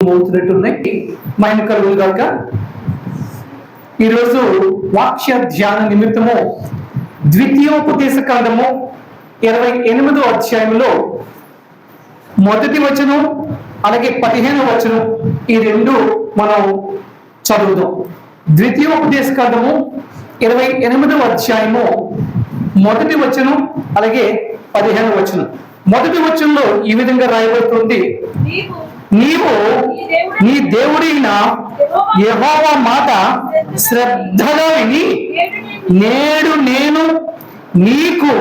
మోతున్నట్టున్నాయి మహిమ కలుగును గాక. ఈరోజు వాక్య ధ్యాన నిమిత్తము ద్వితీయోపదేశ కాండము 28వ అధ్యాయంలో మొదటి వచనం అలాగే 15వ వచనం ఈ రెండు మనం చదువుదాం. ద్వితీయోపదేశ కాండము 28వ అధ్యాయము మొదటి వచనం అలాగే 15వ వచనం. మొదటి వచనంలో ఈ విధంగా రాయబడుతుంది, నీవు నీ దేవుడైన యెహోవా మాట శ్రద్ధగా విని నేడు నేను నీకు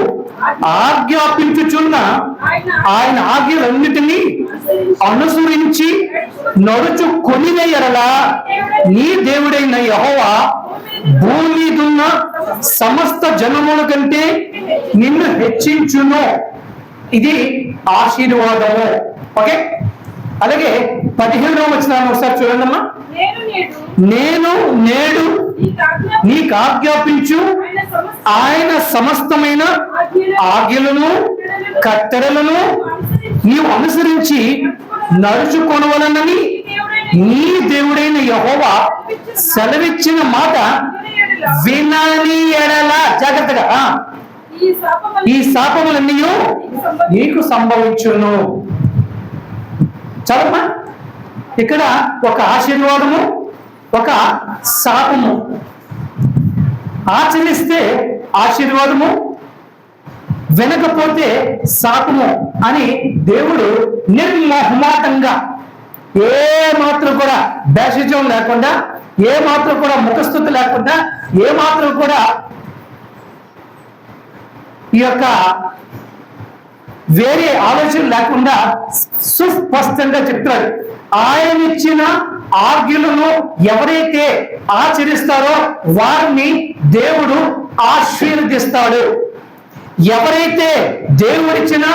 ఆజ్ఞాపించుచున్న ఆయన ఆజ్ఞలన్నిటినీ అనుసరించి నడుచుకొనిన యెడల నీ దేవుడైన యెహోవా భూమి మీదున్న సమస్త జనముల కంటే నిన్ను హెచ్చించును. ఇది ఆశీర్వాదము. ఓకే, అలాగే 15వ వచనాన్ని ఒకసారి చూడండమ్మా. నేను నేడు నీకు ఆజ్ఞాపించు ఆయన సమస్తమైన ఆజ్ఞలను కట్టడలను నీవు అనుసరించి నడుచుకొనవలనని నీ దేవుడైన యెహోవా సెలవిచ్చిన మాట వినని ఎడల, జాగ్రత్తగా, ఈ శాపములన్నీ నీకు సంభవించును. చదవమ్మా. ఇక్కడ ఒక ఆశీర్వాదము, ఒక శాపము. ఆచరిస్తే ఆశీర్వాదము, వినకపోతే శాపము అని దేవుడు నిర్మోహమాటంగా, ఏ మాత్రం కూడా భేషజం లేకుండా, ఏ మాత్రం కూడా ముఖస్థుతి లేకుండా, ఏ మాత్రం కూడా ఈ యొక్క వేరే ఆలోచన లేకుండా సుస్పష్టంగా చెప్తున్నాడు. ఆయన ఇచ్చిన ఆజ్ఞలను ఎవరైతే ఆచరిస్తారో వారిని దేవుడు ఆశీర్వదిస్తాడు. ఎవరైతే దేవుడిచ్చిన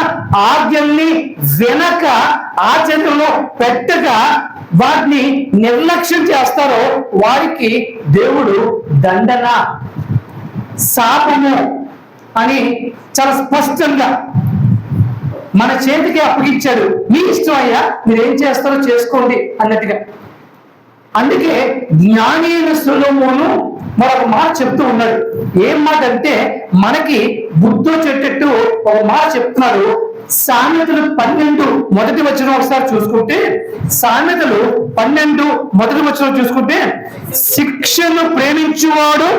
ఆజ్ఞల్ని వెనక ఆచరణలో పెట్టగా వాటిని నిర్లక్ష్యం చేస్తారో వారికి దేవుడు దండన, శాపము అని చాలా స్పష్టంగా మన చేతికి అప్పగించాడు. మీ ఇష్టం అయ్యా, మీరు ఏం చేస్తారో చేసుకోండి అన్నట్టుగా. అందుకే జ్ఞాని అయిన సొలొమోను మరొక మాట చెప్తూ ఉన్నాడు. ఏం మాట అంటే, మనకి బుద్ధి వచ్చేటట్టు ఒక మాట చెప్తున్నాడు. సామెతలు 12 మొదటి వచనం ఒకసారి చూసుకుంటే, సామెతలు 12 మొదటి వచనం చూసుకుంటే, శిక్షను ప్రేమించువాడు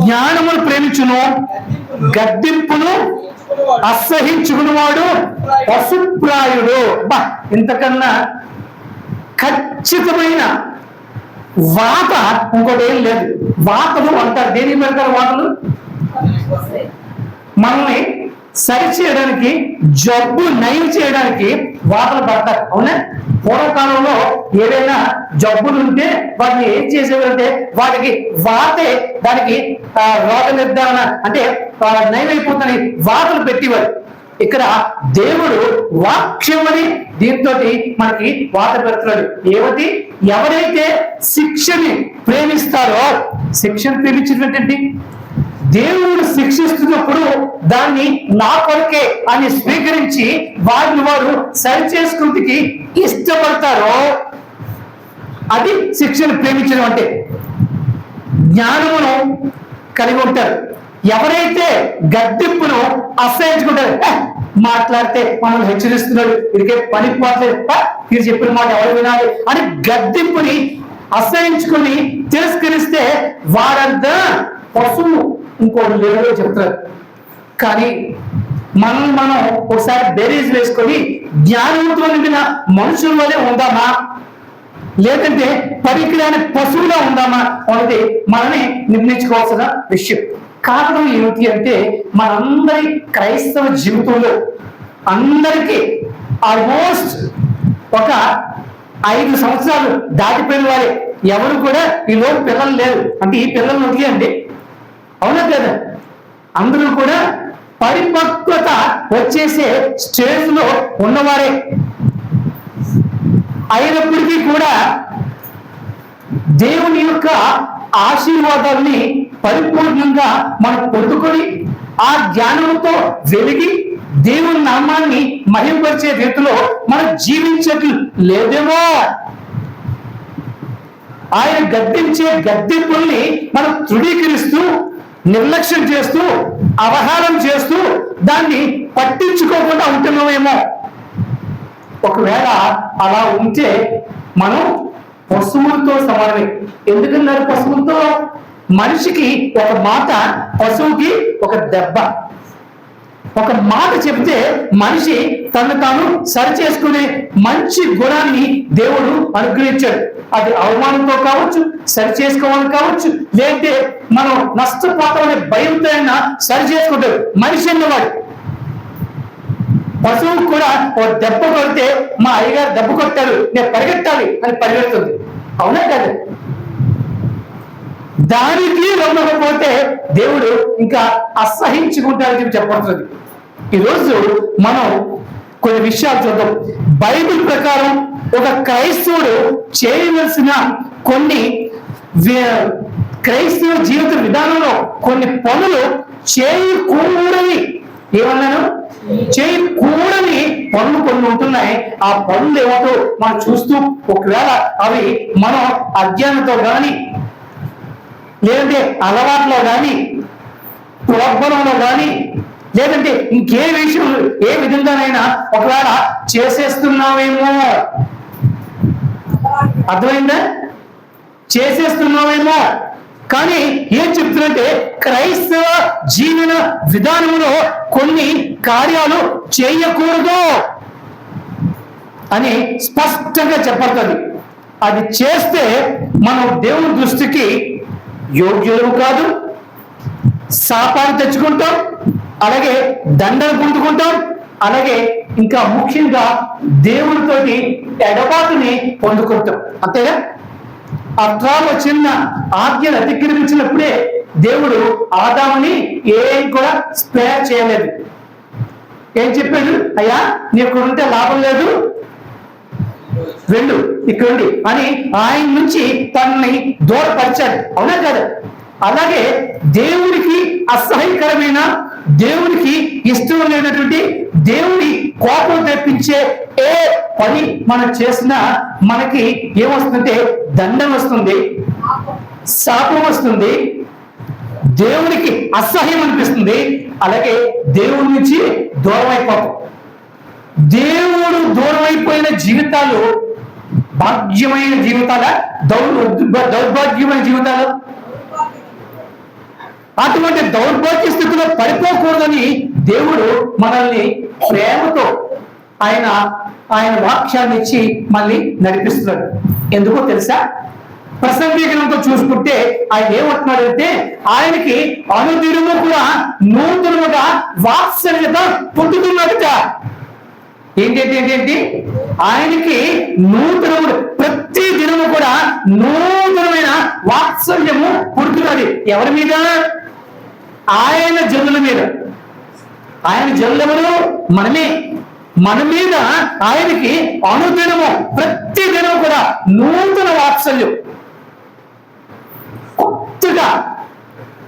జ్ఞానమును ప్రేమించును, గద్దింపును అసహించుకున్నవాడు పశుప్రాయుడు. బా, ఇంతకన్నా ఖచ్చితమైన వాత ఇంకోటి ఏం లేదు. వాతలు అంటారు. దేని పెడతారు వాతలు? మనల్ని సరి చేయడానికి, జబ్బు నయం చేయడానికి వాతలు పడతారు. అవునా? పూర్వకాలంలో ఏదైనా జబ్బులు ఉంటే వాటిని ఏం చేసేవారంటే వాటికి వాతే దానికి రోగ నిర్ధారణ అంటే నయమైపోతుందని వాతలు పెట్టేవారు. ఇక్కడ దేవుడు వాక్యమని దీంతో మనకి వాత పెడుతున్నాడు. ఏమిటి? ఎవరైతే శిక్షని ప్రేమిస్తారో, శిక్షను ప్రేమించినటువంటి దేవుడు శిక్షిస్తున్నప్పుడు దాన్ని నా కొరకే అని స్వీకరించి వారిని వారు సరి చేసుకుందికి ఇష్టపడతారో అది శిక్షను ప్రేమించడం అంటే. జ్ఞానమును కలిగి ఉంటారు. ఎవరైతే గద్దింపును అసహించుకుంటారు, మాట్లాడితే మమ్మల్ని హెచ్చరిస్తున్నాడు, ఇదికే పని పోట్లేదు, మీరు చెప్పిన మాట ఎవరు వినాలి అని గద్దింపుని అసహించుకుని తిరస్కరిస్తే వారంతా పశువు ఇంకోటి లేదో చెప్తారు. కానీ మనం ఒకసారి బేరీజ్ వేసుకొని జ్ఞానవంతులు నిండిన మనుషుల వల్లే ఉందామా, లేదంటే పరికరాని పశువులా ఉందామా అనేది మనని నిర్ణయించుకోవాల్సిన విషయం. కారణం ఏమిటి అంటే, మనందరి క్రైస్తవ జీవితంలో అందరికీ ఆల్మోస్ట్ ఒక 5 సంవత్సరాలు దాటిపోయిన వారే ఎవరు కూడా ఈలోపు పిల్లలు లేరు. అంటే ఈ పిల్లల్ని వదిలేయండి, అవునా కదా? అందరూ కూడా పరిపక్వత వచ్చేసే స్టేజ్ లో ఉన్నవారే అయినప్పటికీ కూడా దేవుని యొక్క ఆశీర్వాదాన్ని పరిపూర్ణంగా మనం పొందుకొని ఆ జ్ఞానంతో వెలిగి దేవుని నామాన్ని మహిమపరిచే రీతిలో మనం జీవించట్లు లేదేమో. ఆయన గద్దించే గద్దింపుల్ని మనం తృణీకరిస్తూ, నిర్లక్ష్యం చేస్తూ, అవహేళన చేస్తూ దాన్ని పట్టించుకోకుండా ఉంటున్నామేమో. ఒకవేళ అలా ఉంటే మనం పశువులతో సమానమే. ఎందుకన్నారు పశువులతో? మనిషికి ఒక మాట, పశువుకి ఒక దెబ్బ. ఒక మాట చెబితే మనిషి తను తాను సరి చేసుకునే మంచి గుణాన్ని దేవుడు అనుగ్రహించాడు. అది అవమానంతో కావచ్చు, సరి చేసుకోవాలని కావచ్చు, లేదంటే మనం నష్టపోతామనే భయంతో అయినా సరి చేసుకుంటాడు మనిషి అన్నవాడు. పశువుకు కూడా ఒక దెబ్బ కొడితే మా అయ్యగారు దెబ్బ కొట్టారు, నేను పరిగెత్తాలి అని పరిగెడుతుంది. అవునా కదా? దానికి లొంగకపోతే దేవుడు ఇంకా అసహించుకుంటాడని చెప్పబడుతుంది. ఈరోజు మనం కొన్ని విషయాలు చూద్దాం. బైబిల్ ప్రకారం ఒక క్రైస్తవుడు చేయవలసిన కొన్ని క్రైస్తవ జీవిత విధానంలో కొన్ని పనులు చేయకూడని, ఏమన్నాను? చేయకూడని పనులు కొన్ని ఉంటున్నాయి. ఆ పనులు ఏమిటో మనం చూస్తూ, ఒకవేళ అవి మనం అజ్ఞానంతో కానీ, లేదంటే అలవాట్లో కానీ, ప్రోద్బలంలో కానీ, లేదంటే ఇంకే విషయం ఏ విధంగానైనా ఒకవేళ చేసేస్తున్నామేమో. అర్థమైందా? చేసేస్తున్నామేమో. కానీ ఏం చెప్తున్నట్టే క్రైస్తవ జీవన విధానంలో కొన్ని కార్యాలు చేయకూడదు అని స్పష్టంగా చెప్పబడుతుంది. అది చేస్తే మనం దేవుని దృష్టికి యోగ్యులు కాదు, శాపాన్ని తెచ్చుకుంటాం, అలాగే దండను పొందుకుంటాం, అలాగే ఇంకా ముఖ్యంగా దేవునితోటి ఎడబాటుని పొందుకుంటాం. అంతేగా? అర్థాలు చిన్న ఆజ్ఞలు అతిక్రమించినప్పుడే దేవుడు ఆదాముని ఏం కూడా స్పేర్ చేయలేదు. ఏం చెప్పాడు? అయ్యా నీకు ఉంటే లాభం లేదు, వెళ్ళు ఇక్కడుండి అని ఆయన నుంచి తనని దూరపరిచాడు. అవునా కదా? అలాగే దేవునికి అసహ్యకరమైన, దేవునికి ఇష్టం లేనటువంటి, దేవుని కోపం తెప్పించే ఏ పని మనం చేసినా మనకి ఏమొస్తుందంటే దండం వస్తుంది, శాపం వస్తుంది, దేవునికి అసహ్యం అనిపిస్తుంది, అలాగే దేవుడి నుంచి దూరం అయిపోతాం. దేవుడు దూరం అయిపోయిన జీవితాలు భాగ్యమైన జీవితాల, దౌర్భాగ్యమైన జీవితాలు. అటువంటి దౌర్భాగ్య స్థితిలో పడిపోకూడదని దేవుడు మనల్ని ప్రేమతో ఆయన వాక్యాన్ని ఇచ్చి మళ్ళీ నడిపిస్తున్నాడు. ఎందుకో తెలుసా? ప్రసంగీకరణతో చూసుకుంటే ఆయన ఏమంటున్నాడంటే ఆయనకి అనుదినము కూడా నూతనముగా వాత్సల్యత పుట్టుతున్నట్టుట. ఏంటి? ఆయనకి నూతనముడు ప్రతి దినము కూడా నూతనమైన వాత్సల్యము పుడుతున్నది. ఎవరి మీద? ఆయన జనుల మీద. ఆయన జనులెవరు? మనమే. మన మీద ఆయనకి అనుదినము ప్రతి దినం కూడా నూతన వాత్సల్యం, కొత్తగా,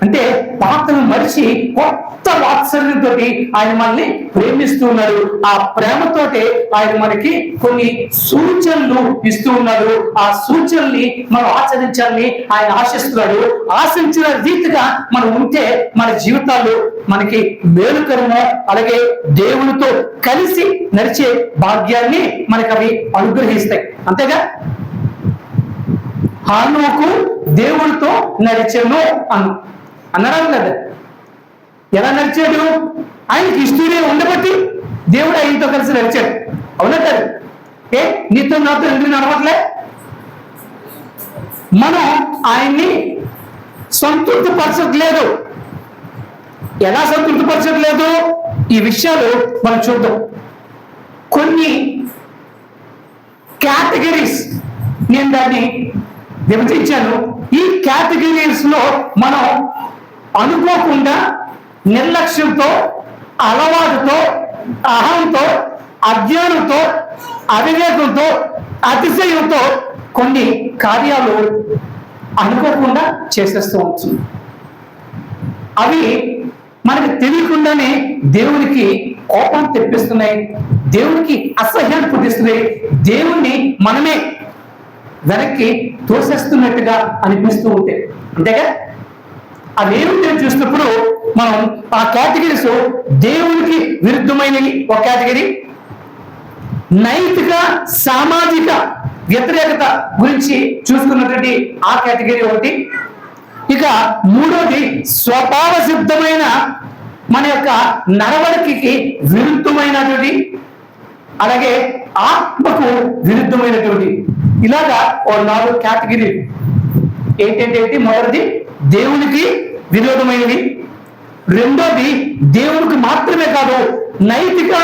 అంటే పాత్రను మరిచి కొత్త వాత్సల్యంతో ఆయన మనల్ని ప్రేమిస్తూ ఉన్నాడు. ఆ ప్రేమతోటే ఆయన మనకి కొన్ని సూచనలు ఇస్తూ ఉన్నాడు. ఆ సూచనల్ని మనం ఆచరించాలని ఆయన ఆశిస్తున్నాడు. ఆశించిన రీతిగా మనం ఉంటే మన జీవితాల్లో మనకి మేలుకరము, అలాగే దేవునితో కలిసి నడిచే భాగ్యాన్ని మనకు అవి అనుగ్రహిస్తాయి. అంతేగా? హానోకు దేవుడితో నడిచెను అన్నారా కదా? ఎలా నడిచాడు? ఆయనకి ఇష్టమే ఉండబట్టి దేవుడు ఆయనతో కలిసి నడిచాడు. అవునా కదా? నీతో నాతో ఎందుకు నడవట్లే? మనం ఆయన్ని సంతృప్తిపరచట్లేదు. ఎలా సంతృప్తిపరచట్లేదు? ఈ విషయాలు మనం చూద్దాం. కొన్ని కేటగిరీస్ నేను దాన్ని విభజించాను. ఈ కేటగిరీస్ లో మనం అనుకోకుండా, నిర్లక్ష్యంతో, అలవాటుతో, అహంతో, అజ్ఞానంతో, అవివేకంతో, అతిశయంతో కొన్ని కార్యాలు అనుకోకుండా చేసేస్తూ ఉంటుంది. అవి మనకు తెలియకుండానే దేవునికి కోపం తెప్పిస్తున్నాయి, దేవునికి అసహ్యాన్ని పుట్టిస్తున్నాయి, దేవుణ్ణి మనమే వెనక్కి తోసేస్తున్నట్టుగా అనిపిస్తూ ఉంటాయి. అంతేగా అవేమిటో చూసినప్పుడు మనం ఆ కేటగిరీస్ దేవునికి విరుద్ధమైనవి ఒక కేటగిరీ, నైతిక సామాజిక వ్యతిరేకత గురించి చూసుకున్నటువంటి ఆ కేటగిరీ ఒకటి, ఇక మూడోది స్వభావ సిద్ధమైన మన యొక్క నడవడికి విరుద్ధమైనటువంటి, అలాగే ఆత్మకు విరుద్ధమైనటువంటి, ఇలాగా ఓ 4 కేటగిరీ. ఏంటంటే మొదటిది దేవునికి విరోధమైనది, రెండోది దేవునికి మాత్రమే కాదు నైతిక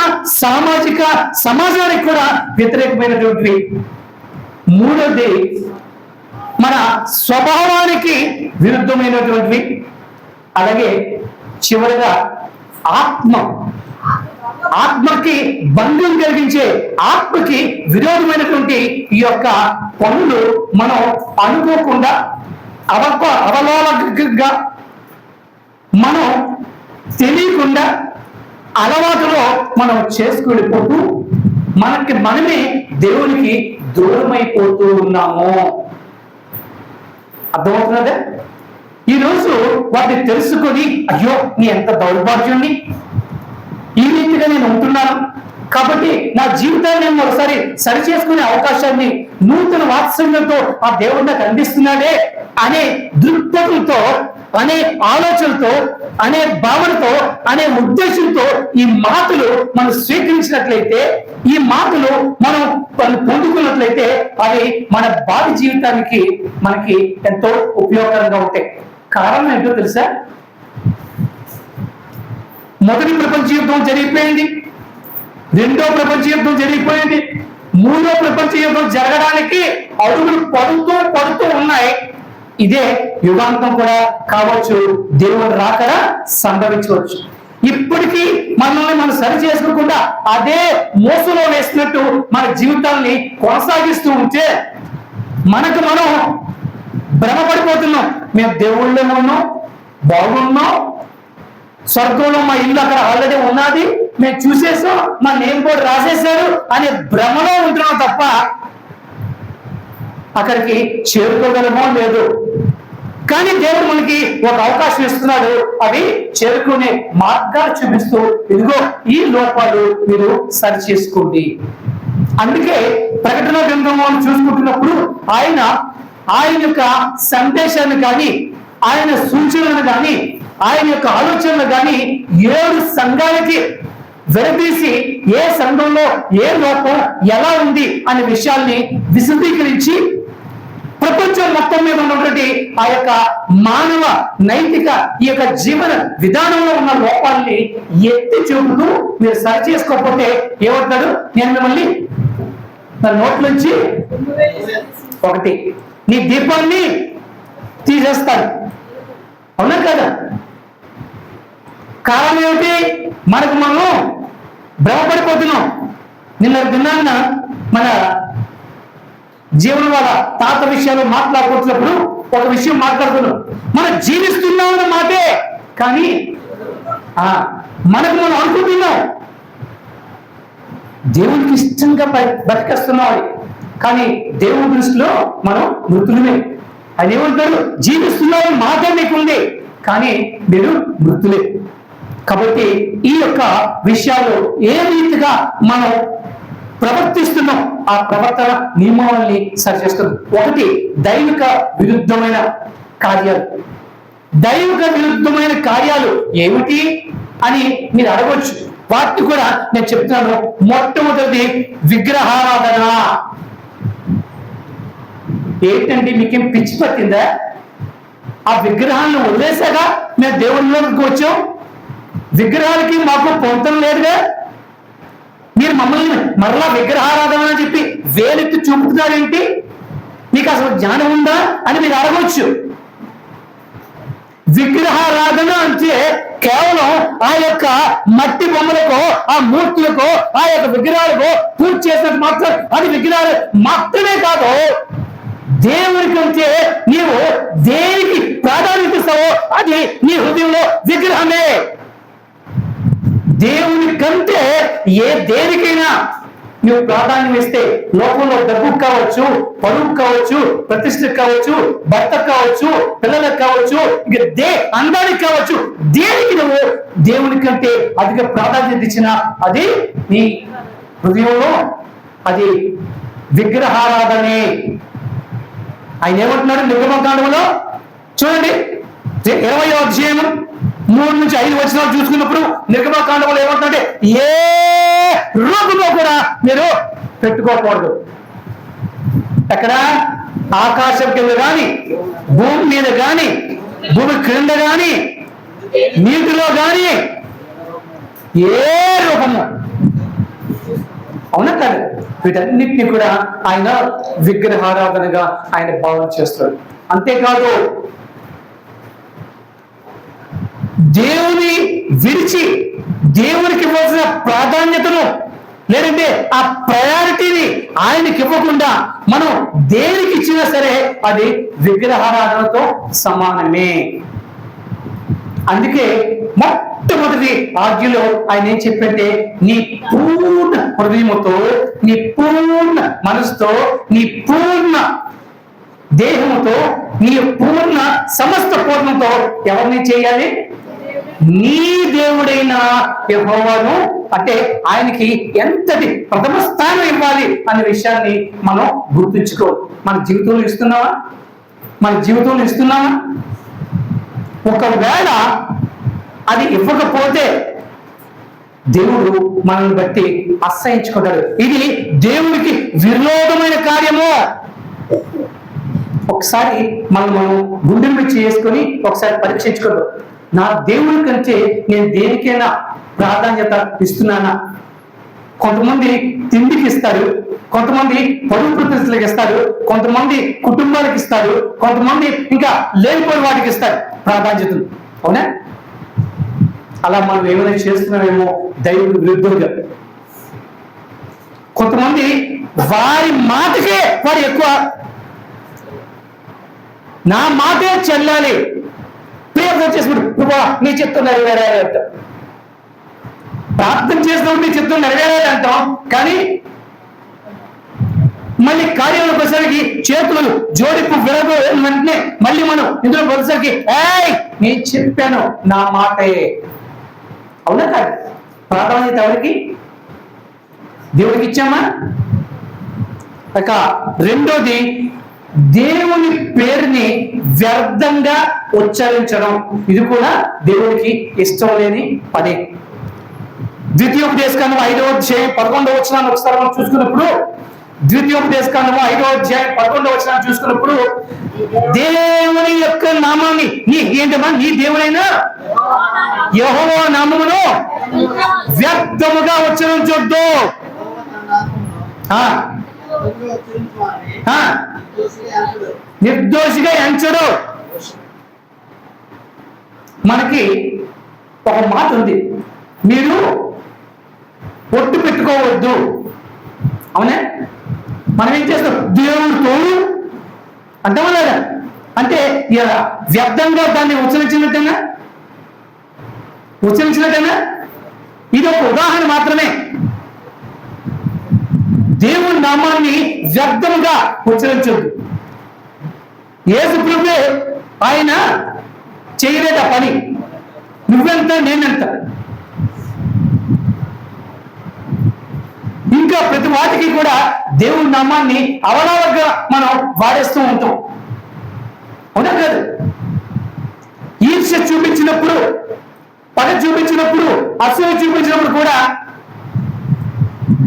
సామాజిక సమాజానికి కూడా వ్యతిరేకమైనటువంటివి, మూడోది మన స్వభావానికి విరుద్ధమైనటువంటివి, అలాగే చివరిగా ఆత్మకి భంగం కలిగించే ఆత్మకి విరోధమైనటువంటి ఈ యొక్క పనులు మనం అనుకోకుండా అవలోలంగా మనం తెలియకుండా అలవాటులో మనం చేసుకెళ్ళిపోతూ మనమే దేవునికి దూరమైపోతూ ఉన్నాము. అర్థమవుతున్నదే? ఈరోజు వాటిని తెలుసుకొని అయ్యో నీ ఎంత దౌర్భాగ్యాన్ని, ఈ రీతిగా నేను ఉంటున్నాను కాబట్టి నా జీవితాన్ని నేను ఒకసారి సరి చేసుకునే అవకాశాన్ని నూతన వాత్సల్యంతో ఆ దేవుడు నాకు అందిస్తున్నాడే అనే దృక్పథంతో, అనే ఆలోచనతో, అనే భావనతో, అనే ఉద్దేశంతో ఈ మాటలు మనం స్వీకరించినట్లయితే, ఈ మాటలు మనం పొందుకున్నట్లయితే అవి మన భావి జీవితానికి మనకి ఎంతో ఉపయోగకరంగా ఉంటాయి. కారణం ఏంటో తెలుసా? మొదటి ప్రపంచ యుద్ధం జరిగిపోయింది, రెండో ప్రపంచ యుద్ధం జరిగిపోయింది, మూడో ప్రపంచ యుద్ధం జరగడానికి అడుగులు పడుతూ ఉన్నాయి. ఇదే యుగాంతం కూడా కావచ్చు, దేవుడు రాకడ సంభవించవచ్చు. ఇప్పటికీ మనల్ని మనం సరి చేసుకోకుండా అదే మోసలో వేసినట్టు మన జీవితాన్ని కొనసాగిస్తూ ఉంటే మనకు మనం భ్రమపడిపోతున్నాం. మేము దేవుళ్ళో ఉన్నాం, బాగున్నాం, స్వర్గంలో మా ఇల్లు అక్కడ ఆల్రెడీ ఉన్నది, మేము చూసేసాం, మా నేమ్ బోర్డు రాసేశారు అనే భ్రమలో ఉంటున్నాం తప్ప అక్కడికి చేరుకోగలమో లేదు. కానీ దేవుడు మనకి ఒక అవకాశం ఇస్తున్నాడు, అవి చేరుకునే మార్గాలు చూపిస్తూ ఇదిగో ఈ లోపాలు మీరు సరి చేసుకోండి. అందుకే ప్రకటన గ్రంథంలో చూసుకుంటున్నప్పుడు ఆయన యొక్క సందేశాన్ని కానీ, ఆయన సూచనలను కానీ, ఆయన యొక్క ఆలోచనలు కానీ 7 సంఘాలకి విడదీసి ఏ సంఘంలో ఏ లోపం ఎలా ఉంది అనే విషయాల్ని విశదీకరించి ప్రపంచం మొత్తం మీద ఉన్నటువంటి ఆ యొక్క మానవ నైతిక ఈ యొక్క జీవన విధానంలో ఉన్న లోపాలని ఎత్తి చూపుతూ మీరు సరి చేసుకోకపోతే ఏమంటాడు? నేను మిమ్మల్ని నా నోట్లోంచి ఒకటి నీ దీపాన్ని తీసేస్తాను. అవునా కదా? కారణం ఏమిటి? మనకు మనం భ్రమపడిపోతున్నాం. నిన్న మన జీవనం వాళ్ళ తాత విషయాలు మాట్లాడుకుంటున్నప్పుడు ఒక విషయం మాట్లాడుతున్నాం. మనం జీవిస్తున్నాం అన్న మాటే, కానీ మనకు మనం అనుకుంటున్నాం దేవునికి ఇష్టంగా బతికేస్తున్నాం, కానీ దేవుని దృష్టిలో మనం మృతులమే. ఆయన ఏమంటారు? జీవిస్తున్నామని మాటే మీకుంది, కానీ మీరు మృతులే. కాబట్టి ఈ యొక్క విషయాలు ఏ రీతిగా మనం ప్రవర్తిస్తున్నాం ఆ ప్రవర్తన నియమావళిని సరిచేస్తుంది. ఒకటి దైవిక విరుద్ధమైన కార్యాలు. దైవిక విరుద్ధమైన కార్యాలు ఏమిటి అని మీరు అడగవచ్చు. వాటిని కూడా నేను చెప్తున్నాను. మొట్టమొదటిది విగ్రహారాధన. ఏంటండి మీకేం పిచ్చి పట్టిందా? ఆ విగ్రహాలను వదిలేసాగా మేము దేవుళ్ళకి వచ్చాం, విగ్రహాలకి మాకు పొంతం లేదుగా, మీరు మమ్మల్ని మరలా విగ్రహారాధన అని చెప్పి వేలెత్తి చూపుతున్నారేంటి? మీకు అసలు జ్ఞానం ఉందా అని మీరు అడగవచ్చు. విగ్రహారాధన అంటే కేవలం ఆ యొక్క మట్టి బొమ్మలకో, ఆ మూర్తులకో, ఆ యొక్క విగ్రహాలకు పూజ చేసినట్టు మాత్రం అది విగ్రహాలు మాత్రమే కాదు. దేవునికి అంటే నీవు దేనికి ప్రాధాన్యత ఇస్తావో అది నీ హృదయంలో విగ్రహమే. దేవుని కంటే దేనికైనా నువ్వు ప్రాధాన్యం ఇస్తే, లోకంలో డబ్బుకు కావచ్చు, పరువు కావచ్చు, ప్రతిష్టకు కావచ్చు, భర్తకు కావచ్చు, పిల్లలకు కావచ్చు, ఇక అందానికి కావచ్చు, దేనికి నువ్వు దేవుని కంటే అధిక ప్రాధాన్యత ఇచ్చినా అది నీ హృదయంలో అది విగ్రహారాధనే. ఆయన ఏమంటున్నాడు నిర్గమకాండములో చూడండి, 20వ అధ్యాయం 3 నుంచి 5 వచనాలు చూసుకున్నప్పుడు నిర్గమకాండములో ఏమంటున్నాడంటే, ఏ రూపంలో కూడా మీరు పెట్టుకోకూడదు. ఎక్కడ? ఆకాశం కింద గాని, భూమి మీద గాని, భూమి క్రింద గాని, నీటిలో గాని ఏ రూపము. అవునా కాదు? వీటన్నిటిని కూడా ఆయన విగ్రహారాధనగా ఆయన భావన చేస్తాడు. అంతేకాదు, దేవుని విడిచి దేవునికి ఇవ్వాల్సిన ప్రాధాన్యతను, లేదంటే ఆ ప్రయారిటీని ఆయనకి ఇవ్వకుండా మనం దేనికి ఇచ్చినా సరే అది విగ్రహారాధనతో సమానమే. అందుకే మొట్టమొదటి ఆజ్ఞలో ఆయన ఏం చెప్పంటే, నీ పూర్ణ హృదయముతో, నీ పూర్ణ మనసుతో, నీ పూర్ణ దేహముతో, నీ పూర్ణ సమస్త పూర్ణంతో ఎవరిని చేయాలి? నీ దేవుడైన యెహోవాను, అంటే ఆయనకి ఎంతటి ప్రథమ స్థానం ఇవ్వాలి అనే విషయాన్ని మనం గుర్తుంచుకోవాలి. మన జీవితంలో ఇస్తున్నావా? మన జీవితంలో ఇస్తున్నావా? ఒకవేళ అది ఇవ్వకపోతే దేవుడు మనల్ని బట్టి అసహించుకుంటాడు. ఇది దేవునికి విరోధమైన కార్యము. ఒకసారి మనం గుండె మీద చేసుకొని ఒకసారి పరీక్షించుకోదు. నా దేవుని కంటే నేను దేనికైనా ప్రాధాన్యత ఇస్తున్నానా? కొంతమంది తిండికి ఇస్తారు, కొంతమంది పరువు ప్రతిష్టలకు ఇస్తారు, కొంతమంది కుటుంబాలకు ఇస్తారు, కొంతమంది ఇంకా లేనిపోయిన వాటికి ఇస్తారు ప్రాధాన్యతలు. అవునా? అలా మనం ఏమైనా చేస్తున్నామేమో దైవుడికి విరుద్ధంగా. కొంతమంది వారి మాటకే వారు ఎక్కువ, నా మాటే చెల్లాలి, ప్రార్థన చేసుకుంటూ నీ చిత్తం నెరవేరాలి అంటాం. ప్రార్థన చేసినప్పుడు నీ చిత్తం నెరవేరాలి అంటాం, కానీ మళ్ళీ కార్యాలకు వచ్చేసరికి చేతులు జోడింపు విరగ వెంటనే మళ్ళీ మనం ఇందులో వచ్చేసరికి నేను చెప్పాను నా మాటే. అవునా కాదు? ప్రాధాన్యత ఎవరికి? దేవుడికి ఇచ్చామా? ఇక రెండోది, దేవుని పేరుని వ్యర్థంగా ఉచ్చరించడం. ఇది కూడా దేవుడికి ఇష్టం లేని పని. ద్వితీయోపదేశకాండం 5వ అధ్యాయం 11వ వచనాన్ని ఒకసారి మనం చూసుకున్నప్పుడు, ద్వితీయోపదేశకాండం 5వ అధ్యాయం 11వ వచనాన్ని చూసుకున్నప్పుడు, దేవుని యొక్క నామాన్ని ఏంటమ్మా? నీ దేవుడైనా యెహోవా నామమును వ్యర్థముగా ఉచ్చరించొద్దు. నిర్దోషిగా ఎంచడు. మనకి ఒక మాట ఉంది, మీరు ఒట్టు పెట్టుకోవద్దు. అవునా? మనం ఏం చేస్తాం? దేవుడు తోడు అంటామా లేదా? అంటే వ్యర్థంగా దాన్ని ఉచ్చరించినట్టేనా? ఇది ఒక ఉదాహరణ మాత్రమే. దేవుని నామాన్ని వ్యర్థముగా ఉచ్చరించొద్దు. యేసు ప్రభువే ఆయన చేయలేట పని. నువ్వెంత నేనెంత. ఇంకా ప్రతి వాటికి కూడా దేవుని నామాన్ని అవలవగా మనం వాడేస్తూ ఉంటాం. అవునా కాదు? ఈర్ష్య చూపించినప్పుడు, పగ చూపించినప్పుడు, అసూయ చూపించినప్పుడు కూడా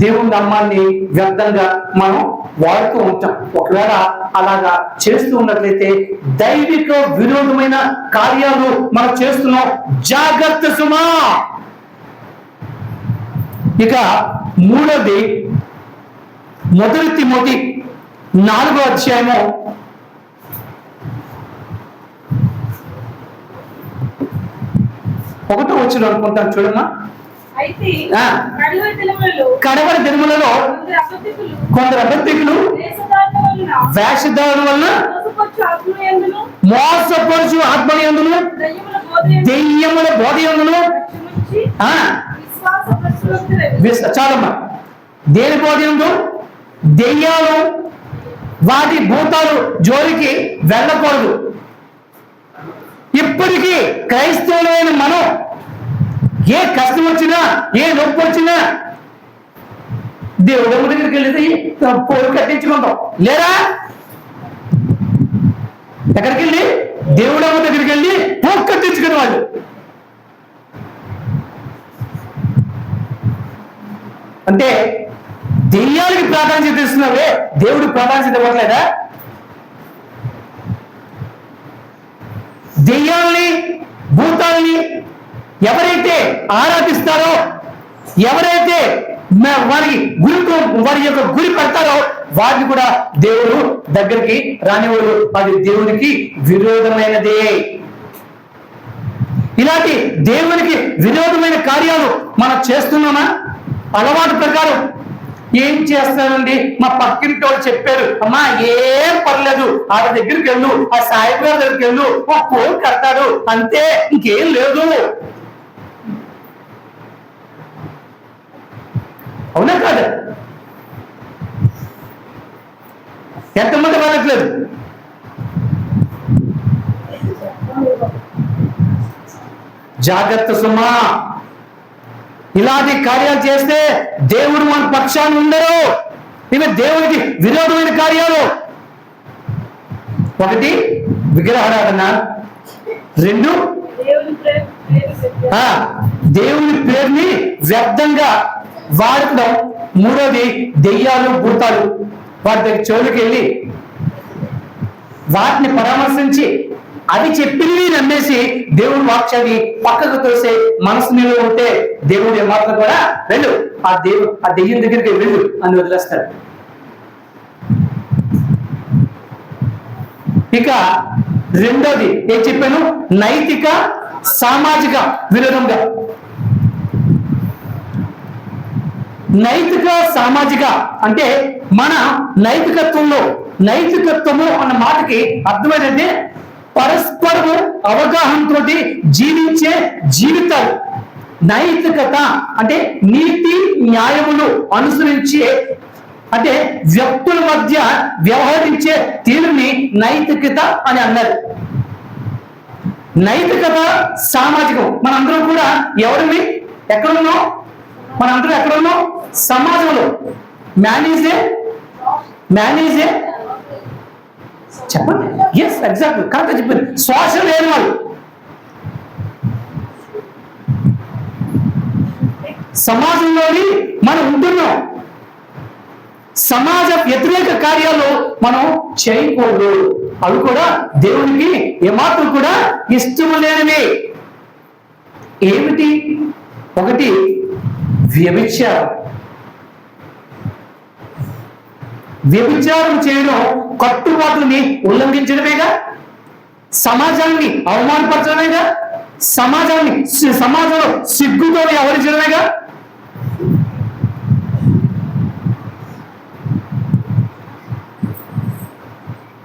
దేవుని నామాన్ని వ్యర్థంగా మనం వాడుతూ ఉంటాం. ఒకవేళ అలాగా చేస్తూ ఉన్నట్లయితే దైవిక విరోధమైన కార్యాలు మనం చేస్తున్నాం. జాగ్రత్త సుమా. ఇక మూడోది, 1 తిమోతి 4వ అధ్యాయము 1వ వచనం అనుకుంటాను చూడమ్మా. కడవరి దినములలో కొందరు అబద్ధికులు వేషధారణ వలన మోసపరుచు ఆత్మయందును దెయ్యముల బోధ యందును చాలమ్మా. దేని బోధిందు? దెయ్యాలు వాటి భూతాలు జోలికి వెళ్ళకూడదు. ఇప్పటికీ క్రైస్తవులైన మనం ఏ కష్టం వచ్చినా ఏ నొప్పి వచ్చినా దేవుడమ్మ దగ్గరికి వెళ్ళి పోరు కట్టించుకుంటాం లేరా? ఎక్కడికి వెళ్ళి? దేవుడమ్మ దగ్గరికి వెళ్ళి పోరు కట్టించుకునే వాళ్ళు. అంటే దెయ్యాలకి ప్రాధాన్యత ఇస్తున్నావే, దేవుడికి ప్రాధాన్యత ఇవ్వట్లేదా? దెయ్యాల్ని భూతాల్ని ఎవరైతే ఆరాధిస్తారో, ఎవరైతే వారి యొక్క గురి పెడతారో వారిని కూడా దేవుడు దగ్గరికి రానివాడు. అది దేవునికి విరోధమైనదే. ఇలాంటి దేవునికి విరోధమైన కార్యాలు మనం చేస్తున్నామా? అలవాటు ప్రకారం ఏం చేస్తానండి, మా పక్కింటి వాళ్ళు చెప్పారు, అమ్మా ఏం పర్లేదు ఆడ దగ్గరికి వెళ్ళు, ఆ సాయిబు గారి దగ్గరికి వెళ్ళు, ఒక పోల్ కడతాడు అంతే, ఇంకేం లేదు. అవునా కాదు? ఎంతమంది వెళ్ళట్లేదు? జాగ్రత్త సుమా. ఇలాంటి కార్యాలు చేస్తే దేవుడు మన పక్షాన్ని ఉండరు. ఇవి దేవుడికి విరోధమైన కార్యాలు. ఒకటి విగ్రహారాధన, రెండు దేవుని పేరుని వ్యర్థంగా వాడటం, మూడోది దెయ్యాలు భూతాలు వాటి దగ్గర చెవులకి వెళ్ళి వాటిని పరామర్శించి అది చెప్పింది నమ్మేసి దేవుడు వాక్యాన్ని పక్కకు తోసే మనసు నీలో ఉంటే దేవుడు ఏమాత్రం కూడా వెళ్ళు, ఆ దెయ్యం దగ్గరికి వెళ్ళు అని వదిలేస్తాడు. ఇక రెండోది ఏం చెప్పాను? నైతిక సామాజిక విరోధంగా. నైతిక సామాజిక అంటే మన నైతికత్వము అన్న మాటకి అర్థమైందంటే పరస్పరము అవగాహనతో జీవించే జీవితాలు. నైతికత అంటే నీతి న్యాయములు అనుసరించే, అంటే వ్యక్తుల మధ్య వ్యవహరించే తీరుని నైతికత అని అన్నారు. నైతికత సామాజికం. మనందరం కూడా ఎవరిని ఎక్కడున్నాం? మనందరం ఎక్కడున్నాం? సమాజంలో. మేనేజే చెప్పండి. ఎస్, ఎగ్జాక్ట్, కరెక్ట్ చెప్పింది. సోషల్ ఏర్పాటు. సమాజంలోని మనం ఉంటున్నాం. సమాజ వ్యతిరేక కార్యాలు మనం చేయకూడదు. అవి కూడా దేవునికి ఏమాత్రం కూడా ఇష్టం లేనివి. ఏమిటి? ఒకటి వ్యభిచారం. వ్యభిచారం చేయడం కట్టుబాట్లని ఉల్లంఘించడమేగా, సమాజాన్ని అవమానపరచడమేగా, సమాజంలో సిగ్గుతో వ్యవహరించడమేగా.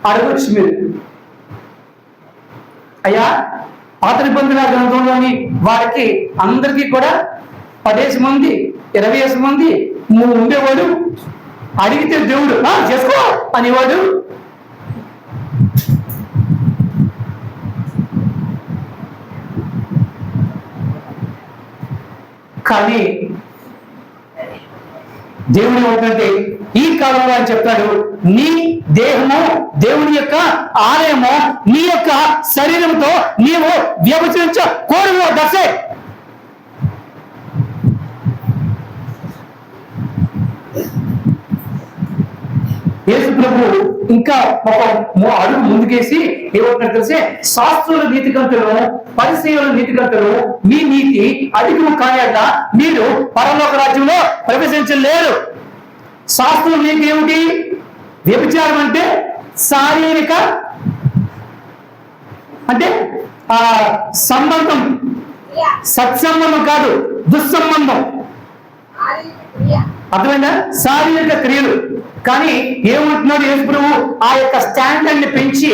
అడగొచ్చు మీరు, అయ్యా పాత నిబంధన గ్రంథంలోని వారికి అందరికీ కూడా 10 మంది 20 మంది ఉండేవాడు. అడిగితే దేవుడు చేసుకో అనేవాడు. కానీ దేవుడు ఏమంటే ఈ కాలంలో అని చెప్తాడు, నీ దేహము దేవుని యొక్క ఆలయము, నీ యొక్క శరీరంతో నీవు వ్యభిచరించకూడదు. దశే యేసు ప్రభు ఇంకా ఒక అడుగు ముందుకేసి ఏమంటారు తెలిసే, శాస్త్రుల నీతికంతులను పరిసయ్యుల నీతికంతులు మీ నీతి అధికము కాయట మీరు పరలోక రాజ్యంలో ప్రవేశించలేరు. శాస్త్రుల నీతి ఏమిటి? వ్యభిచారం అంటే శారీరక, అంటే సంబంధం, సత్సంబంధం కాదు, దుస్సంబంధం. అర్థమైందా? శారీరక క్రియలు. కానీ ఏమంటున్నాడు యేసు ప్రభు? ఆ యొక్క స్టాండర్డ్ ని పెంచి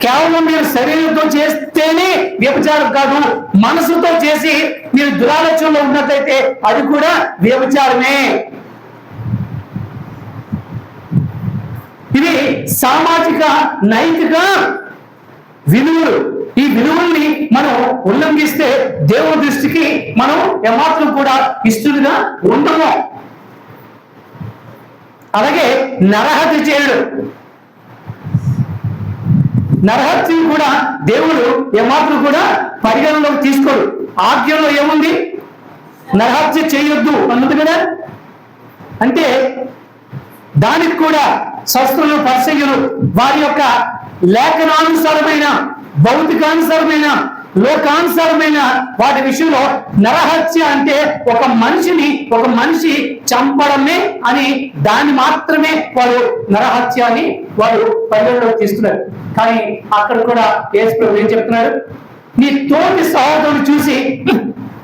కేవలం మీరు శరీరంతో చేస్తేనే వ్యభిచారం కాదు, మనసుతో చేసి మీరు దురాలోచనలో ఉన్నట్లయితే అది కూడా వ్యభిచారమే. ఇవి సామాజిక నైతిక విలువలు. ఈ విలువల్ని మనం ఉల్లంఘిస్తే దేవుని దృష్టికి మనం ఏమాత్రం కూడా ఇష్టలుగా ఉండము. అలాగే నరహత్య చేయడం, నరహత్యను కూడా దేవుడు ఏమాత్రం కూడా పరిగణలోకి తీసుకోడు. ఆజ్ఞలో ఏముంది? నరహత్య చేయొద్దు అన్నది కదా. అంటే దానికి కూడా శాస్త్రులు పరిచయులు వారి యొక్క లేఖనానుసారమైన భౌతికానుసారమైన లోకానుసారమైన వాటి విషయంలో నరహత్య అంటే ఒక మనిషి చంపడమే అని దాన్ని మాత్రమే వారు నరహత్య అని వారు పరిగణలోకి తీస్తున్నారు. కానీ అక్కడ కూడా యేసు ప్రభువు ఏం చెప్తున్నారు? నీ తోటి సహోదరుడు చూసి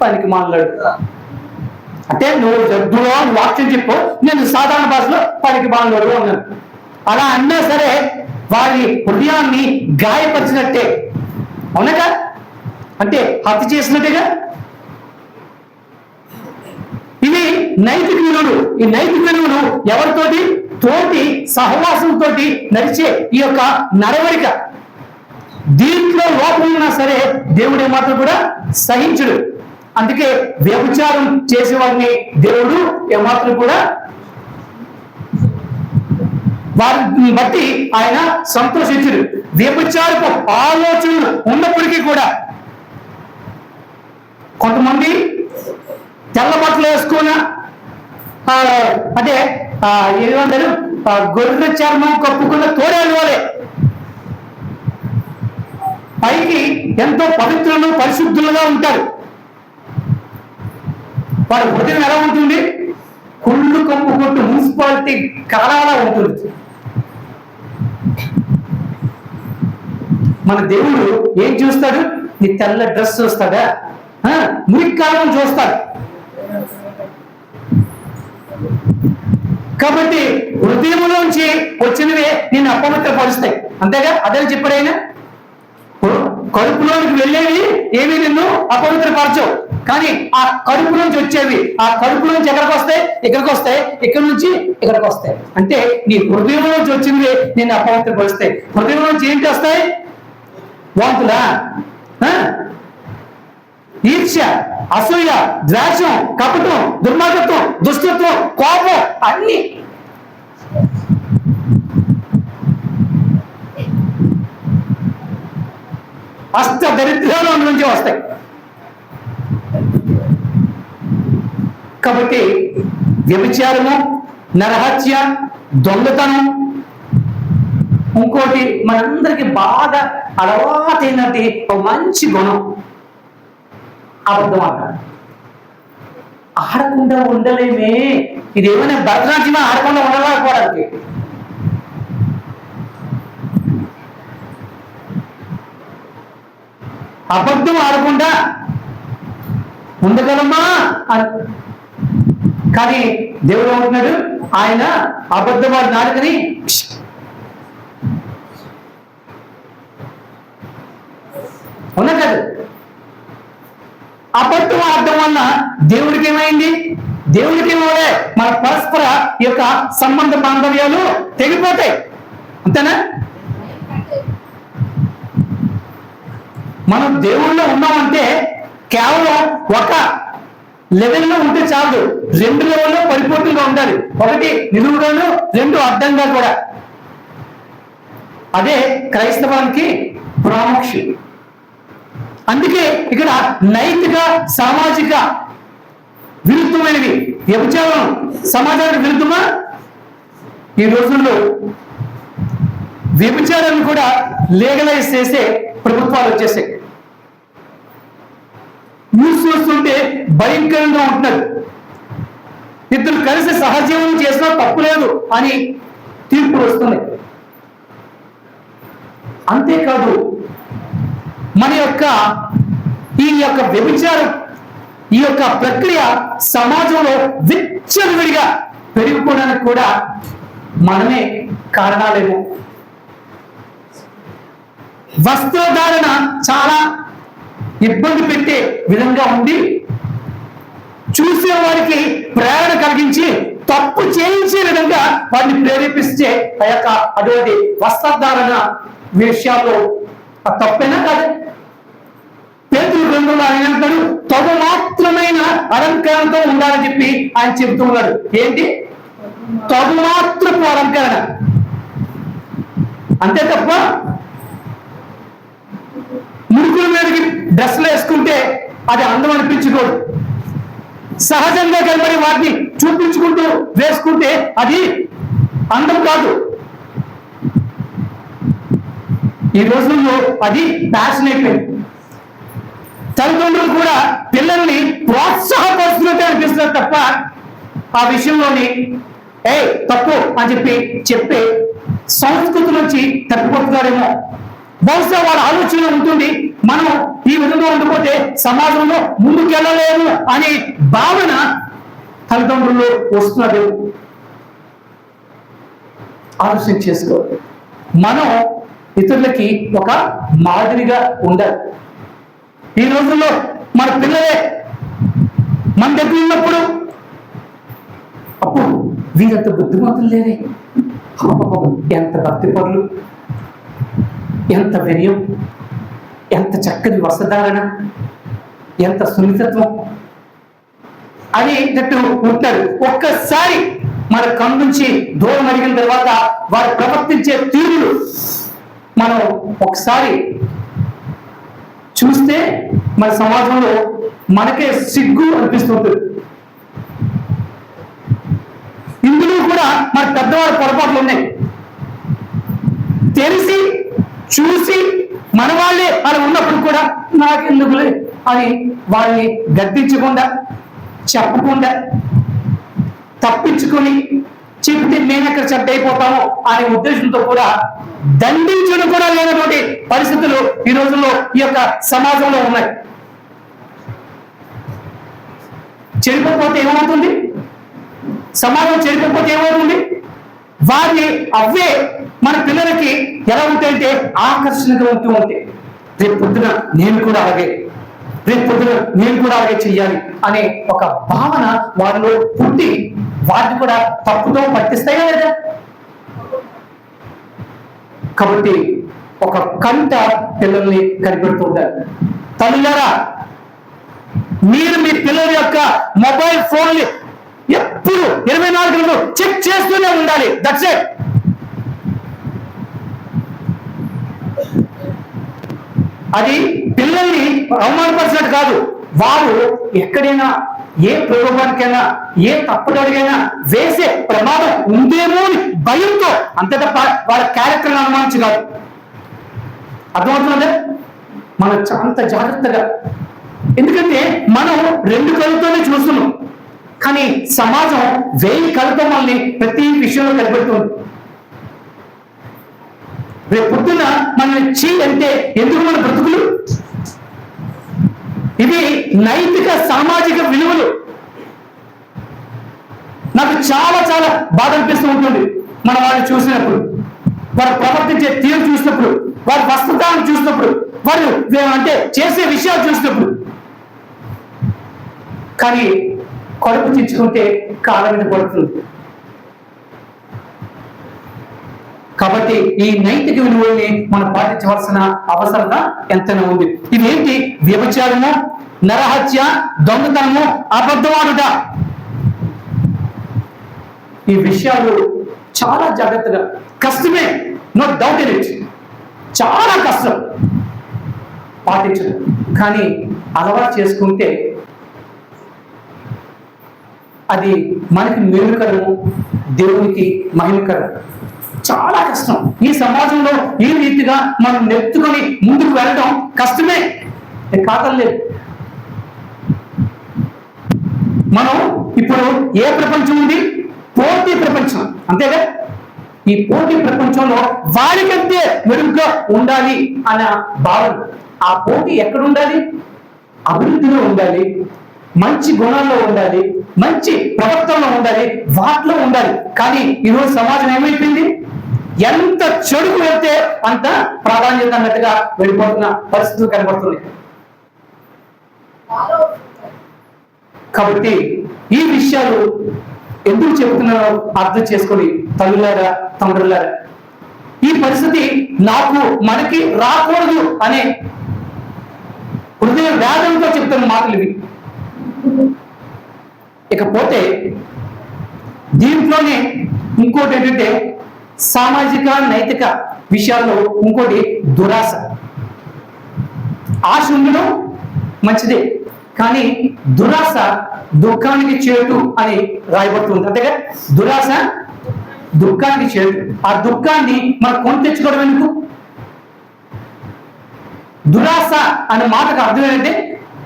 పనికి మాట్లాడు అంటే నువ్వు జడ్డులో వాక్యం చెప్పు, నేను సాధారణ భాషలో పనికి మాట్లాడు అన్నాను. అలా అన్నా సరే వారి హృదయాన్ని గాయపరిచినట్టే, అవునగా? అంటే హత్య చేసినట్టుగా. ఇవి నైతిక విలువలు. ఈ నైతిక విలువలు ఎవరితోటి? తోటి సహవాసంతో నడిచే ఈ యొక్క నడవడిక. దీంట్లో లోపం ఉన్నా సరే దేవుడు ఏమాత్రం కూడా సహించడు. అందుకే వ్యభిచారం చేసేవాడిని దేవుడు ఏమాత్రం కూడా వారిని బట్టి ఆయన సంతోషించడు. వ్యభిచారపు ఆలోచనలు ఉన్నప్పటికీ కూడా కొంతమంది తెల్ల బట్టలు వేసుకున్న అంటే ఏమంటారు, గొర్రె చర్మం కప్పుకున్న తోడేలు వాళ్ళే పైకి ఎంతో పవిత్రులు పరిశుద్ధులుగా ఉంటారు. వారి హృదయం ఎలా ఉంటుంది? కుళ్ళు కప్పు కొట్టు మున్సిపాలిటీ కాలాలా ఉంటుంది. మన దేవుడు ఏం చూస్తాడు? నీ తెల్ల డ్రెస్ చూస్తాడా? మురికి కాలం చూస్తాడు. కాబట్టి హృదయంలోంచి వచ్చినవే నిన్ను అపవిత్రపరుస్తాయి. అంతేగా? అదే చెప్పాడు ఆయన. కడుపులోనికి వెళ్ళేవి ఏవి నిన్ను అపవిత్రపరచవు, కానీ ఆ కడుపులోంచి వచ్చేవి, ఆ కడుపులోంచి ఎక్కడికి వస్తాయి? ఇక్కడికి వస్తాయి. ఇక్కడి నుంచి ఇక్కడికి వస్తాయి. అంటే నీ హృదయంలోంచి వచ్చినవి నిన్ను అపవిత్రపరుస్తాయి. హృదయంలోంచి ఏంటి వస్తాయి? వాంతులా, ఈర్ష్య, అసూయ, ద్వేషం, కపటం, దుర్మార్గత్వం, దుష్టత్వం, కోపం అన్ని. అష్ట దరిద్రాలు నుంచి వస్తాయి. కాబట్టి వ్యభిచారము, నరహత్య, దొంగతనం, ఇంకోటి మనందరికి బాగా అలవాటైనది ఒక మంచి గుణం అబద్ధం ఆడటం. ఆడకుండా ఉండలేమే. ఇది ఏమైనా భరతనాట్యమా? ఆడకుండా ఉండలేకపోవడానికి. అబద్ధం ఆడకుండా ఉండగలమా? కానీ దేవుడు ఏమంటున్నాడు? ఆయన అబద్ధవాడు నాలుకని ఉన్నా కాదు. అబద్ధం ఆడటం వల్ల దేవుడికి ఏమైంది? దేవుడికి ఏమోలే, మన పరస్పర యొక్క సంబంధ బాంధవ్యాలు తెగిపోతాయి. అంతేనా? మనం దేవుళ్ళో ఉన్నామంటే కేవలం ఒక లెవెల్లో ఉంటే చాలు. 2 లెవెల్లో పరిపూర్ణంగా ఉండాలి. ఒకటి నిలువుగాను, 2 అడ్డంగా కూడా. అదే క్రైస్తవానికి ప్రాముఖ్యం. అందుకే ఇక్కడ నైతిక సామాజిక విరుద్ధమైనవి. వ్యభిచారం సమాజానికి విరుద్ధమా? ఈ రోజుల్లో వ్యభిచారాన్ని కూడా లీగలైజ్ చేసే ప్రభుత్వాలు వచ్చేసాయి. న్యూస్ చూస్తుంటే భయంకరంగా ఉంటున్నారు. ఇద్దరు కలిసి సహజీవనం చేసినా తప్పు లేదు అని తీర్పు వస్తుంది. అంతేకాదు, మన యొక్క ఈ యొక్క వ్యభిచారం, ఈ యొక్క ప్రక్రియ సమాజంలో విచ్చలవిడిగా పెరిగిపోవడానికి కూడా మనమే కారణాలేమో. వస్త్రధారణ చాలా ఇబ్బంది పెట్టే విధంగా ఉండి చూసే వారికి ప్రేరణ కలిగించి తప్పు చేయించే విధంగా వారిని ప్రేరేపిస్తే ఆ యొక్క అటువంటి వస్త్రధారణ విషయాల్లో ఆ తప్పైనా కాదు. పేతురు గ్రంథంలో ఆయన అంటాడు, తగు మాత్రమైన అలంకరణతో ఉండాలని చెప్పి ఆయన చెబుతూ ఉన్నాడు. ఏంటి? తగు మాత్రపు అలంకరణ, అంతే తప్ప ముడుకుల మీదకి డ్రెస్సులు వేసుకుంటే అది అందం అనిపించుకోదు. సహజంగా కనబడి వాటిని చూపించుకుంటూ వేసుకుంటే అది అందం కాదు. ఈ రోజుల్లో అది ఫ్యాషన్ అయిపోయింది. తల్లిదండ్రులు కూడా పిల్లల్ని ప్రోత్సాహపరుస్తున్నట్టే అనిపిస్తున్నారు తప్ప ఆ విషయంలోని తప్పు అని చెప్పే సంస్కృతి నుంచి తప్పిపోతున్నారేమో. బహుశా వాళ్ళ ఆలోచన ఉంటుంది, మనం ఈ విధంగా ఉండిపోతే సమాజంలో ముందుకెళ్ళలేము అనే భావన తల్లిదండ్రుల్లో వస్తున్నది. ఆలోచన చేసుకోవాలి. మనం ఇతరులకి ఒక మాదిరిగా ఉండాలి. ఈ రోజుల్లో మన పిల్లలే మన దగ్గర ఉన్నప్పుడు అప్పుడు వీరంత బుద్ధిమంతులు లేదే, ఎంత భక్తి పరులు, ఎంత వినయం, ఎంత చక్కని వస్త్రధారణ, ఎంత సున్నితత్వం అనేటట్టు ఉంటారు. ఒక్కసారి మన కన్ను నుంచి దూరం అడిగిన తర్వాత వారు ప్రవర్తించే తీరులు మనం ఒకసారి చూస్తే మన సమాజంలో మనకే సిగ్గు అనిపిస్తుంటుంది. ఇందులో కూడా మన పెద్దవాళ్ళ పొరపాట్లు ఉన్నాయి. తెలిసి చూసి మన వాళ్ళే అలా ఉన్నప్పుడు కూడా నాకెందుకులే అని వాళ్ళని గద్దించకుండా, చెప్పకుండా, తప్పించుకొని చెప్తే మేము ఎక్కడ చెడ్డ అయిపోతాము అనే ఉద్దేశంతో కూడా దండించడం కూడా లేనటువంటి పరిస్థితులు ఈ రోజుల్లో ఈ యొక్క సమాజంలో ఉన్నాయి. చెడిపోతే ఏమవుతుంది? సమాజం చెడిపోతే ఏమవుతుంది? వారిని అవే మన పిల్లలకి ఎలా ఉంటాయంటే ఆకర్షణగా ఉంటూ ఉంటాయి. రేపు పొద్దున నేను కూడా అలాగే చెయ్యాలి అనే ఒక భావన వారిలో పుట్టి వాటిని కూడా తప్పుతో పట్టిస్తాయా లేదా? కాబట్టి ఒక కంట పిల్లల్ని కనిపెడుతూ ఉంటారు. తల్లులారా, మీరు మీ పిల్లల యొక్క మొబైల్ ఫోన్లు ఎప్పుడు 24 గంటలు చెక్ చేస్తూనే ఉండాలి. That's it. అది పిల్లల్ని అవమానపరిచినట్టు కాదు. వారు ఎక్కడైనా ఏ ప్రలోభానికైనా ఏ తప్పుదడిగైనా వేసే ప్రమాదం ఉందేమో అని భయంతో, అంతే తప్ప వాళ్ళ క్యారెక్టర్ని అనుమానించి కాదు. అర్థమవుతుందంటే మనం అంత జాగ్రత్తగా, ఎందుకంటే మనం 2 కళ్ళతోనే చూస్తున్నాం, కానీ సమాజం 1000 కళ్ళతో మనల్ని ప్రతి విషయంలో కనిపెడుతుంది. రేపు పొద్దున మనల్ని చీ అంటే ఎందుకు మన బ్రతుకులు? ఇవి నైతిక సామాజిక విలువలు. నాకు చాలా చాలా బాధ అనిపిస్తూ ఉంటుంది మన వాళ్ళని చూసినప్పుడు, వారు ప్రవర్తించే తీరు చూసినప్పుడు, వారి వస్త్రధారణ చూసినప్పుడు, వారు అంటే చేసే విషయాలు చూసినప్పుడు. కానీ కడుపు తెచ్చుకుంటే కాలం మీద పడుతుంది. కాబట్టి ఈ నైతిక విలువల్ని మనం పాటించవలసిన అవసరత ఎంతైనా ఉంది. ఇవేంటి? వ్యభిచారము, నరహత్య, దొంగతనము, అబద్ధమాడుట. ఈ విషయాలు చాలా జాగ్రత్తగా, కష్టమే, నో డౌట్ ఇన్ ఇట్, చాలా కష్టం పాటించడం. కానీ అలవాటు చేసుకుంటే అది మనకి మేలుకరము, దేవునికి మహిమకరం. చాలా కష్టం. ఈ సమాజంలో ఈ రీతిగా మనం నెత్తుకొని ముందుకు వెళ్ళడం కష్టమే, కాదలేదు. మనం ఇప్పుడు ఏ ప్రపంచం ఉంది? పోటీ ప్రపంచం, అంతేగా? ఈ పోటీ ప్రపంచంలో వారికంటే మెరుగ్గా ఉండాలి అన్న భావన. ఆ పోటీ ఎక్కడ ఉండాలి? అభివృద్ధిలో ఉండాలి, మంచి గుణాల్లో ఉండాలి, మంచి ప్రవర్తనలో ఉండాలి, వాటిలో ఉండాలి. కానీ ఈరోజు సమాజం ఏమైపోయింది? ఎంత చెడుకు వెళ్తే అంత ప్రాధాన్యత అన్నట్టుగా వెళ్ళిపోతున్న పరిస్థితులు కనబడుతుంది. కాబట్టి ఈ విషయాలు ఎందుకు చెబుతున్నారో అర్థం చేసుకొని తల్లులారా, తండ్రులారా, ఈ పరిస్థితి నాకు మనకి రాకూడదు అనే హృదయ వేదంతో చెప్తున్న మాటలు ఇవి. ఇకపోతే దీంట్లోనే ఇంకోటి ఏంటంటే సామాజిక నైతిక విషయాల్లో ఇంకోటి దురాశ. ఆశ ఉండడం మంచిదే, కానీ దురాశ దుఃఖానికి చేటు అని రాయబడుతుంది. అంతేగా దురాశ దుఃఖానికి చేటు. ఆ దుఃఖాన్ని మనం కొని తెచ్చుకోవడం ఎందుకు? దురాశ అనే మాటకు అర్థం ఏంటంటే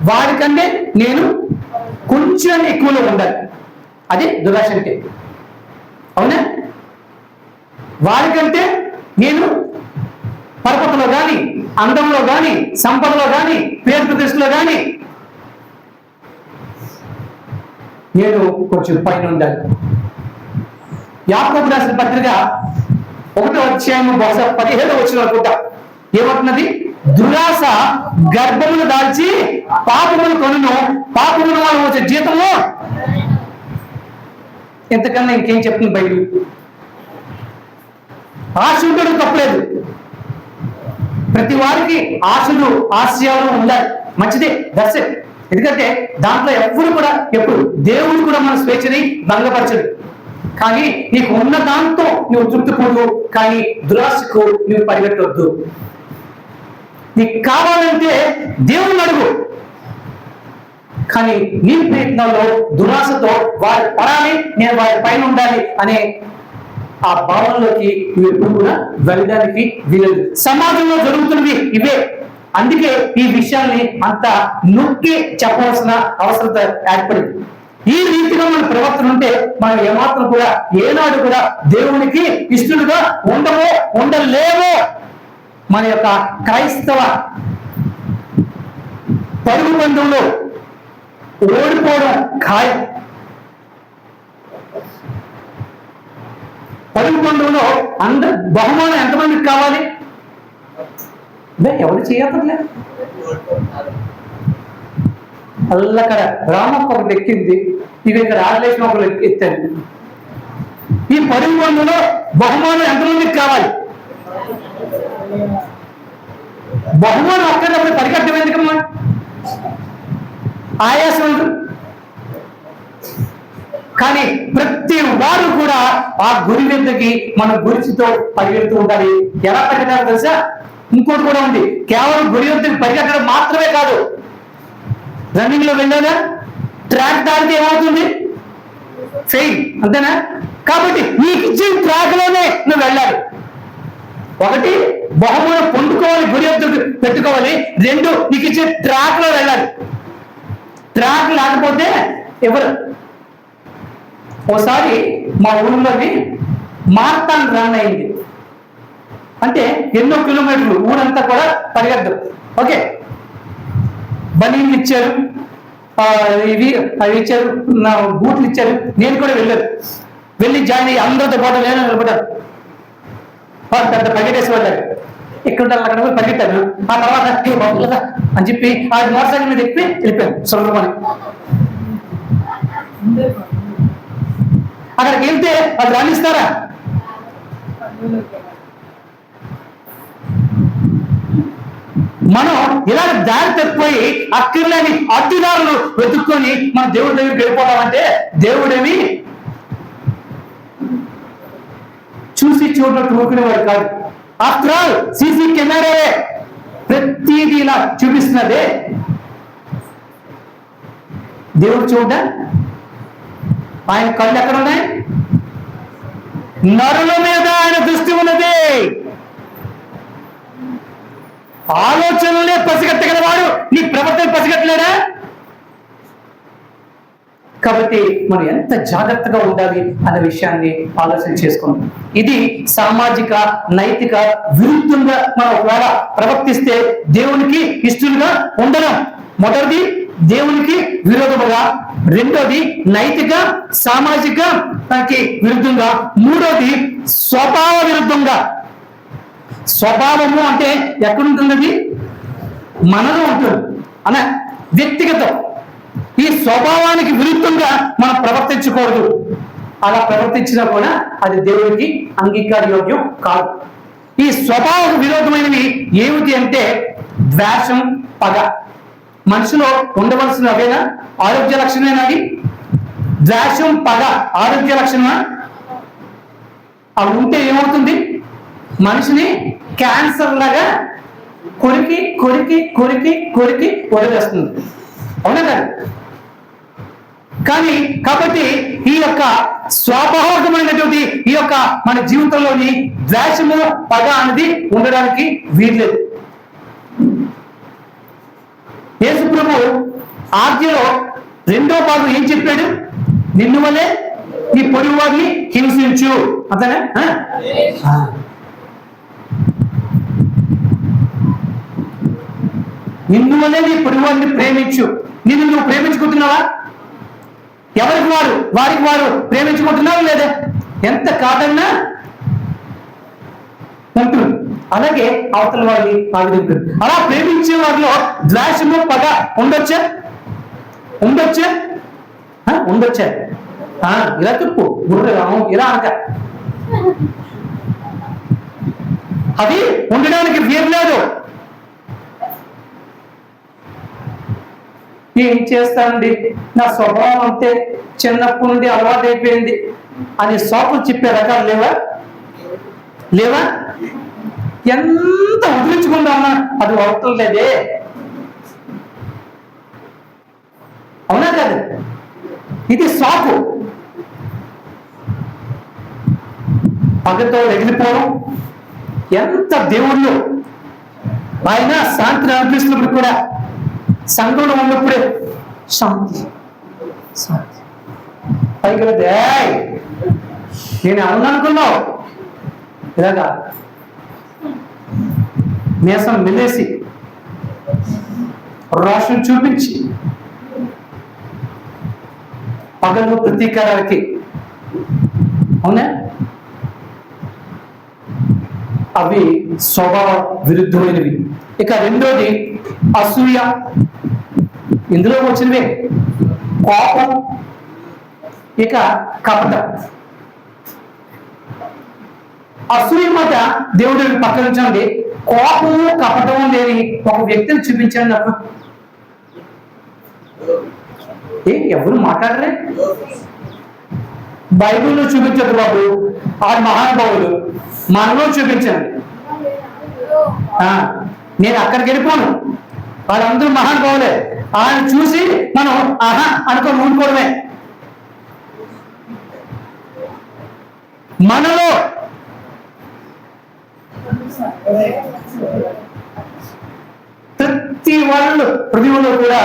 వాడికంటే నేను కొంచెం ఎక్కువలో ఉండాలి, అదే దురాశ అంటే. అవునా? వాడికంటే నేను పరపతిలో కానీ, అందంలో కానీ, సంపదలో కానీ, పేరు ప్రతిష్టలో కానీ నేను కొంచెం పైన ఉండాలి. యాకోబు రాసిన పత్రిక 1వ అధ్యాయం బహుశా 17వ వచనం అనుకుంటా, ఏమంటున్నది? దురాశ గర్భమును దాల్చి పాపమును కొనును, పాపమును వాళ్ళు వచ్చే జీతము. ఎంతకన్నా ఇంకేం చెప్తుంది బైబిల్? ఆశ ఉండడం తప్పలేదు, ప్రతి వారికి ఆశలు ఆశయాలు ఉండాలి, మంచిదే, దట్స్ ఇట్. ఎందుకంటే దాంట్లో ఎవ్వరు కూడా ఎప్పుడు దేవుడు కూడా మన స్వేచ్ఛని భంగపరచడు. కానీ నీకు ఉన్న దాంతో నువ్వు తృప్తిపోదు, కానీ దురాశకు నువ్వు పరిగెట్టవద్దు. నీకు కావాలంటే దేవుని అడుగు, కానీ నీ ప్రయత్నంలో దురాశతో వారి పడాలి, నేను వారి పైన ఉండాలి అనే ఆ భావనలోకి నువ్వు ఎప్పుడు కూడా వెళ్ళడానికి వీలదు. సమాజంలో జరుగుతున్నవి ఇవే. అందుకే ఈ విషయాల్ని అంత నొక్కి చెప్పవలసిన అవసరత ఏర్పడింది. ఈ రీతిగా మన ప్రవర్తన ఉంటే మనం ఏమాత్రం కూడా ఏనాడు కూడా దేవునికి ఇష్టలుగా ఉండలేమో. మన యొక్క క్రైస్తవ పరుగు బంధంలో ఓడిపోవడం ఖాయం. పరుగు బంధంలో బహుమానం ఎంతమందికి కావాలి? ఎవరు చేయట్లే. అల్లక్కడ రామప్ప ఒకటి ఎక్కింది, ఇవి ఇక్కడ ఆడలేసిన ఒకరు ఎత్తారు. ఈ పరుగు బంధంలో బహుమానం ఎంతమందికి కావాలి? బహుమానం అక్కడ పరిగెట్టడం ఎందుకమ్మా? ఆయాసం. కానీ ప్రతి వారు కూడా ఆ గురి వెంటకి మన గురితో పరిగెడుతూ ఉండాలి. ఎలా పరిగెట్టాలో తెలుసా? ఇంకోటి కూడా ఉంది. కేవలం గురి వెంటకి పరిగెట్టడం మాత్రమే కాదు. రన్నింగ్ లో వెళ్ళానా, ట్రాక్ దాటితే ఏమవుతుంది? ఫెయిల్, అంతేనా? కాబట్టి నీకు ఇచ్చిన ట్రాక్ లోనే నువ్వు వెళ్ళాలి. ఒకటి, బహుమానం పొందుకోవాలి, గురి వెంటకి పెట్టుకోవాలి. 2, నీకు ఇచ్చే ట్రాక్ లో వెళ్ళాలి. ట్రాక్ లేకపోతే ఎవరు? ఓసారి మా ఊళ్ళోని మారథాన్ రన్ అయింది. అంటే ఎన్నో కిలోమీటర్లు, ఊరంతా కూడా పరిగెత్తు. ఓకే, బనీలు ఇచ్చారు, అవి ఇచ్చారు, నా బూట్లు ఇచ్చారు. నేను కూడా వెళ్ళి జాయిన్ అయ్యి అందరితో పాటు నేను నిలబడ్డాను. పెద్ద పరిగెట్టేసి వెళ్ళారు. ఇక్కడ అక్కడ కూడా పరిగెట్టాను. ఆ తర్వాత అని చెప్పి ఆ మోటార్ సైకిల్ మీద ఎక్కి వెళ్ళిపోయాను సులభమని. అక్కడికి వెళ్తే అది రాణిస్తారా? మనం ఇలా దారి తప్పిపోయి అక్కర్లేని అడ్డుదారులు వెతుక్కొని మన దేవుడి దగ్గరికి వెళ్ళిపోతామంటే దేవుడేమి చూసి చూడటం ఊరుకునేవాడు కాదు. ఆఫ్టర్ ఆల్ సీసీ కెమెరాయే ప్రతిదీ ఇలా చూపిస్తున్నదే. దేవుడు చూడ, ఆయన కళ్ళు ఎక్కడ ఉన్నాయి? నరుల మీద ఆయన దృష్టి ఉన్నది. ఆలోచనలే పసిగట్టగలవాడు నీ ప్రవర్తన పసిగట్టలేడా? కాబట్టి మనం ఎంత జాగ్రత్తగా ఉండాలి అనే విషయాన్ని ఆలోచన చేసుకుందాం. ఇది సామాజిక నైతిక విరుద్ధంగా మనం ఒకవేళ ప్రవర్తిస్తే దేవునికి ఇష్టలుగా ఉండడం. మొదటిది దేవునికి విరోధముగా, రెండోది నైతిక సామాజిక విరుద్ధంగా, మూడోది స్వభావ విరుద్ధంగా. స్వభావము అంటే ఎక్కడుంటుంది? మనలో ఉంటుంది అనే వ్యక్తిగతం. ఈ స్వభావానికి విరుద్ధంగా మనం ప్రవర్తించకూడదు. అలా ప్రవర్తించినా కూడా అది దేవుడికి అంగీకారయోగ్యం కాదు. ఈ స్వభావ విరోధమైనవి ఏమిటి అంటే ద్వేషం, పగ. మనిషిలో ఉండవలసిన అవేనా ఆరోగ్య లక్షణమేనది? ద్వేషం, పగ ఆరోగ్య లక్షణమా? అవి ఉంటే ఏమవుతుంది? మనిషిని క్యాన్సర్ లాగా కొరికి కొరికి కొరికి కొరికి వదిలేస్తుంది. అవునా కదా? కానీ కాబట్టి ఈ యొక్క స్వాభావికమైనటువంటి ఈ యొక్క మన జీవితంలోని ద్వేషము, పగ అనేది ఉండడానికి వీల్లేదు. యేసు ప్రభు ఆజ్ఞలో రెండో భాగం ఏం చెప్పాడు? నిన్ను వలే నీ పొరుగు వారిని హింసించు. అతనే నిన్ను వలే నీ పొరుగు వారిని ప్రేమించు. నిన్ను నువ్వు ప్రేమించుకుంటున్నావా? ఎవరికి వారు వారికి వారు ప్రేమించుకుంటున్నావు లేదా? ఎంత కాదన్నా ఉంటుంది. అలాగే అవతల వారిని ఆవిదింటారు. అలా ప్రేమించే వారిలో ద్వేషము, పగ ఉండొచ్చా? ఉండొచ్చా? ఉండొచ్చా? ఇలా తిప్పు గుర్రం, ఇలా అనక. అది ఉండడానికి వీర్లేదు. ఏం చేస్తానండి, నా స్వభావం అంతే, చిన్నప్పటి నుండి అలవాటు అయిపోయింది అని సోకులు చెప్పే రకాలు లేవా? లేవా? ఎంత వదిలించుకుందామా అది వదలలేదే. అవునా కాదు? ఇది సాకు. పగతో ఎగిరిపోవడం. ఎంత దేవుళ్ళు ఆయన శాంతిని అనిపిస్తున్నప్పుడు కూడా, సంఘంలో ఉన్నప్పుడే శాంతి శాంతి పైకి నేను అవుననుకున్నావు ఇలాగా మేసం మిలేసి రోషం చూపించి పగలు ప్రతీకారాలకి. అవునా? అవి స్వభావ విరుద్ధమైనవి. ఇక రెండోది అసూయ. ఇందులో వచ్చినవే కోపం, ఇక కపటం. అసూయ మాట దేవుడు పక్కన ఉంచండి. కోపము, కపటము లేని ఒక వ్యక్తిని చూపించండి నాకు. ఎవరు మాట్లాడరే? బైబిల్లో చూపించదు బాబు, ఆ మహానుభావులు మనలో చూపించండి. నేను అక్కడికి వెళ్ళిపోను, వాళ్ళందరూ మహానుభావులే. ఆయన చూసి మనం ఆహా అనుకొని ఊరుకోవడమే. మనలో ప్రతి వాళ్ళు హృదయంలో కూడా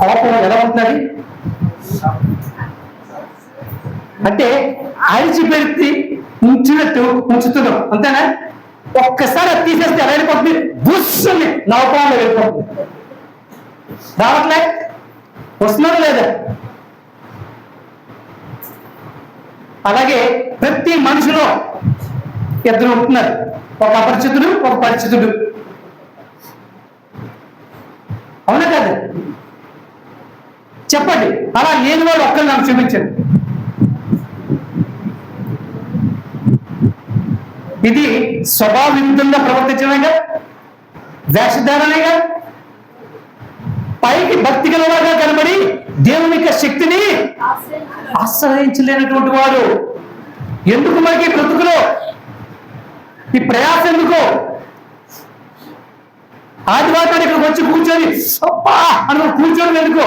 కోపం ఎలా ఉంటున్నది అంటే అరిచిపెడితే ఉంచినట్టు ఉంచుతున్నాం. అంతేనా? ఒక్కసారి అది తీసేస్తే ఎలా వెళ్ళిపోతుంది? బుస్సుని నవపాలు వెళ్ళిపోతుంది. రావట్లే? వస్తున్నాడు లేదా? అలాగే ప్రతి మనిషిలో ఇద్దరు ఉంటున్నారు, ఒక అపరిచితుడు, ఒక పరిచితుడు. అవునా కదా? చెప్పండి, అలా లేని వాడు ఒక్కరు నాకు చూపించండి. ఇది స్వభావ విరుద్ధంగా ప్రవర్తించడమేగా, వేషధారణగా, పైకి భక్తి గలవాగా కనబడి దేవుని యొక్క శక్తిని ఆశ్రయించలేనటువంటి వాడు. ఎందుకు మనకి బ్రతుకులో ఈ ప్రయాసం? ఎందుకు? ఆదివారం ఇక్కడికి వచ్చి కూర్చొని అబ్బా అని కూర్చొని ఎందుకు?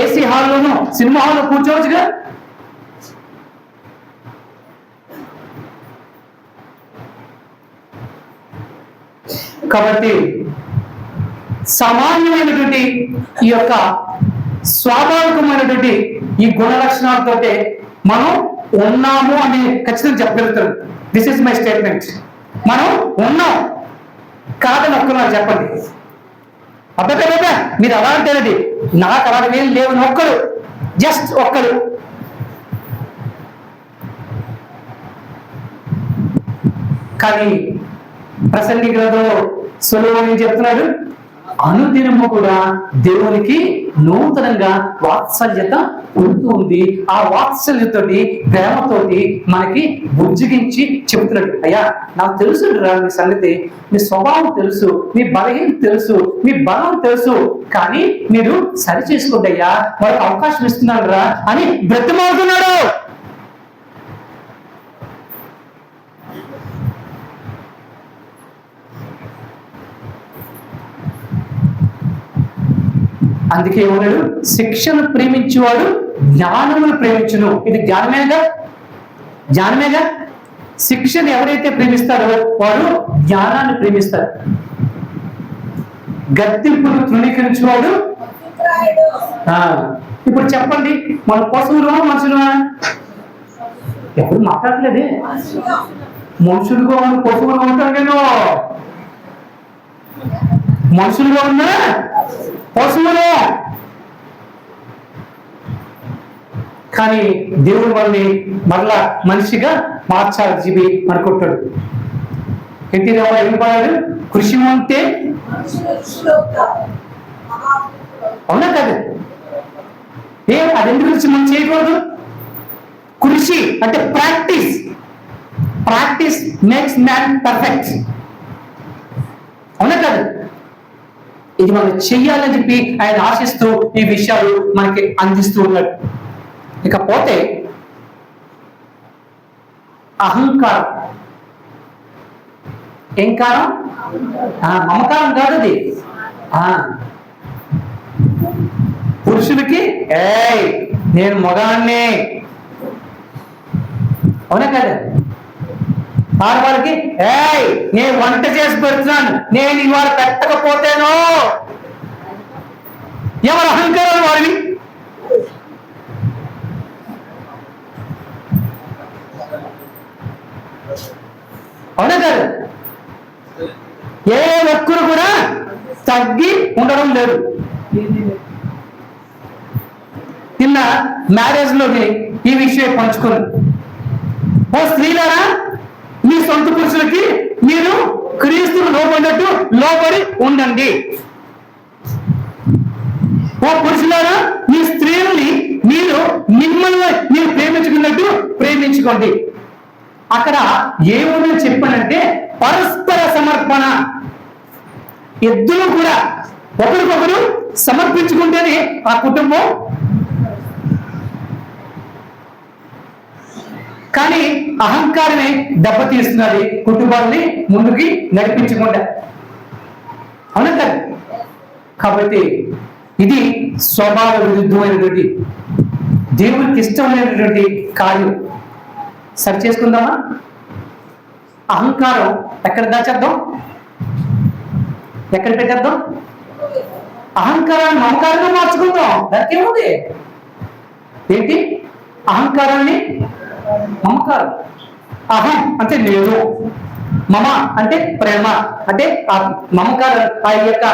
ఏసీ హాల్లోనూ సినిమా హాల్లో కూర్చోవచ్చుగా. కాబట్టి సామాన్యమైనటువంటి ఈ యొక్క స్వాభావికమైనటువంటి ఈ గుణ లక్షణాలతో మనం ఉన్నాము అని ఖచ్చితంగా చెప్పగలుగుతాం. This is my statement. మనం ఉన్నాం కాదని ఒక్కరు చెప్పండి. అబ్బా మీరు అలా అంటారండి, నాకు అలాంటివేం లేవు, ఒక్కడు, జస్ట్ ఒక్కడు. కానీ ప్రసంగి గ్రంథంలో సొలొమోను ఏం చెప్తున్నాడు? అనుదినము కూడా దేవునికి నూతనంగా వాత్సల్యత ఉంటూ ఉంది. ఆ వాత్సల్యతోటి, ప్రేమతోటి మనకి బుజ్జిగించి చెబుతున్నాడు, అయ్యా నాకు తెలుసు రా మీ సంగతి, మీ స్వభావం తెలుసు, మీ బలహీనం తెలుసు, మీ బలం తెలుసు, కానీ మీరు సరి చేసుకోండి అయ్యా, వాళ్ళకి అవకాశం ఇస్తున్నాడు రా అని బ్రతిమాలుతున్నాడు. అందుకే ఏమన్నాడు? శిక్షను ప్రేమించేవాడు జ్ఞానమును ప్రేమించును. ఇది జ్ఞానమేగా. శిక్షను ఎవరైతే ప్రేమిస్తారో వాడు జ్ఞానాన్ని ప్రేమిస్తారు. గద్దింపును తృణీకరించేవాడు. ఇప్పుడు చెప్పండి, మన పశువులుగా మనుషులుగా? ఎప్పుడు మాట్లాడలేదే. మనుషులుగా ఉన్న పశువులుగా ఉంటాను నేను, మనుషులుగా ఉన్నా పశువులే. కానీ దేవుడు మనల్ని మరలా మనిషిగా మార్చాలి, జీవి అనుకుంటాడు. ఎన్టీ రామారావు ఏం పాడాడు? కృషి ఉంటే అవునా కదా? అది ఎందుకు గురించి మనం చేయకూడదు? కృషి అంటే ప్రాక్టీస్ మేక్స్ మ్యాన్ పర్ఫెక్ట్, అవునా కదా? ఇది మనం చెయ్యాలని చెప్పి ఆయన ఆశిస్తూ ఈ విషయాలు మనకి అందిస్తూ ఉన్నాడు. ఇకపోతే అహంకారం. ఏం కారం? మమకారం కాదు అది. పురుషుడికి నేను మగాన్ని, అవునా కదా? ఆడవాళ్ళకి నేను వంట చేసి పెడుతున్నాను, నేను ఇవాళ పెట్టకపోతేనో. ఎవరు అహంకారాలు వాడివి? అవునా కాదు? ఏ ఒక్కరు కూడా తగ్గి ఉండడం లేదు. నిన్న మ్యారేజ్ లోకి ఈ విషయం పంచుకుని, ఓ స్త్రీలారా, మీ సొంత పురుషులకి మీరు క్రీస్తుకు లోబడినట్టు లోబడి ఉండండి. ఓ పురుషులారా, మీ స్త్రీలని మీరు మిమ్మల్ని మీరు ప్రేమించుకున్నట్టు ప్రేమించుకోండి. అక్కడ ఏముందని చెప్పానంటే పరస్పర సమర్పణ. ఇద్దరు కూడా ఒకరికొకరు సమర్పించుకుంటేనే ఆ కుటుంబం. కానీ అహంకారమే దెబ్బతీస్తున్నది కుటుంబాన్ని ముందుకి నడిపించకుండా, అవునా కదా? కాబట్టి ఇది స్వభావ విరుద్ధమైనటువంటి, దేవునికి ఇష్టమైనటువంటి కార్యం. సరి చేసుకుందామా? అహంకారం ఎక్కడ దాచేద్దాం? ఎక్కడ పెట్టేద్దాం? అహంకారాన్ని మమకారంగా మార్చుకుందాం. దానికి ఏముంది? ఏంటి అహంకారాన్ని? మమకారం. అహం అంటే నేను, మమ అంటే ప్రేమ, అంటే మమకారం, ఆ యొక్క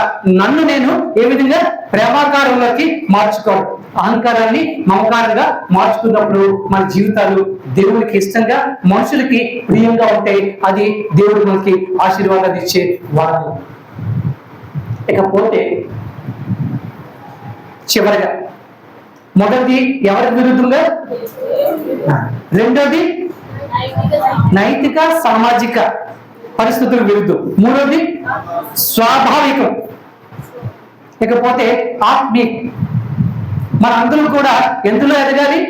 నన్ను నేను ఏ విధంగా ప్రేమాకారంలోకి మార్చుకోవాలి. అహంకారాన్ని మమకారంగా మార్చుకున్నప్పుడు మన జీవితాలు దేవునికి ఇష్టంగా, మనుషులకి ప్రియంగా ఉంటాయి. అది దేవుడు మనకి ఆశీర్వాదాలు ఇచ్చే వరం. ఇకపోతే చివరిగా మొదటిది ఎవరికి విరుద్ధంగా, రెండోది నైతిక సామాజిక పరిస్థితుల విరుద్ధం, మూడోది స్వాభావికం, ఇకపోతే ఆత్మీయ. మనందరం కూడా ఎందులో ఎదగాలి?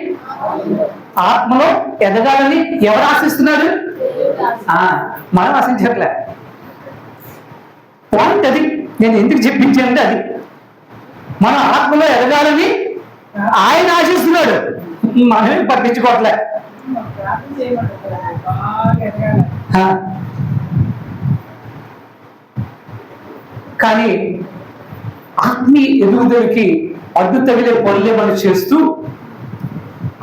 ఆత్మలో ఎదగాలని ఎవరు ఆశిస్తున్నారు? మనం ఆశించట్లే. పాయింట్ అది. నేను ఎందుకు చెప్పించానంటే అది మన ఆత్మలో ఎదగాలని ఆయన ఆశిస్తున్నాడు, మనమే పట్టించుకోవట్లే. కానీ ఆత్మీయ ఎదుగుదలకి అడ్డు తగిలే పనులే మనం చేస్తూ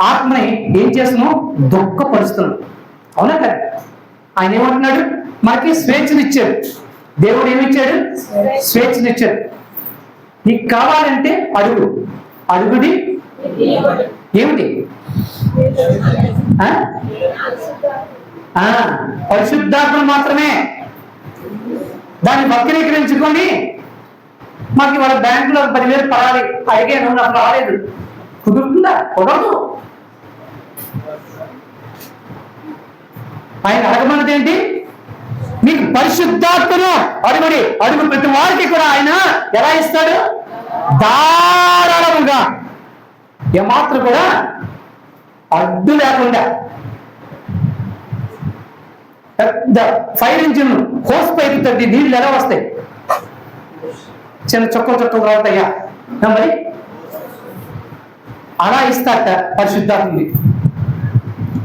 ఆత్మని ఏం చేస్తున్నాం? దుఃఖపరుస్తున్నాం, అవునా కదా? ఆయన ఏమంటున్నాడు? మనకి స్వేచ్ఛనిచ్చాడు. దేవుడు ఏమిచ్చాడు? స్వేచ్ఛనిచ్చాడు. నీకు కావాలంటే అడుగు. అడుగుడి ఏమిటి? పరిశుద్ధాత్మ మాత్రమే. దాన్ని వక్రీకరించుకొని మాకు వాళ్ళ బ్యాంకులో 10,000 పడాలి అడిగాను, నాకు రాలేదు. కుదురుతుందా? కుదరదు. ఆయన అడగమన్నది ఏంటి? మీకు పరిశుద్ధాత్మను అడుగుడి. అడుగు ప్రతి వారికి కూడా ఆయన ఎలా ఇస్తాడు? ధారాళముగా, ఏమాత్రం కూడా అడ్డు లేకుండా. పెద్ద ఫైర్ ఇంజిన్ హోస్ పైపు తగ్గి నీళ్ళు ఎలా వస్తాయి? చిన్న చొక్కలు రావుతాయా? మరి అలా ఇస్తాట పరిశుద్ధాత్మని.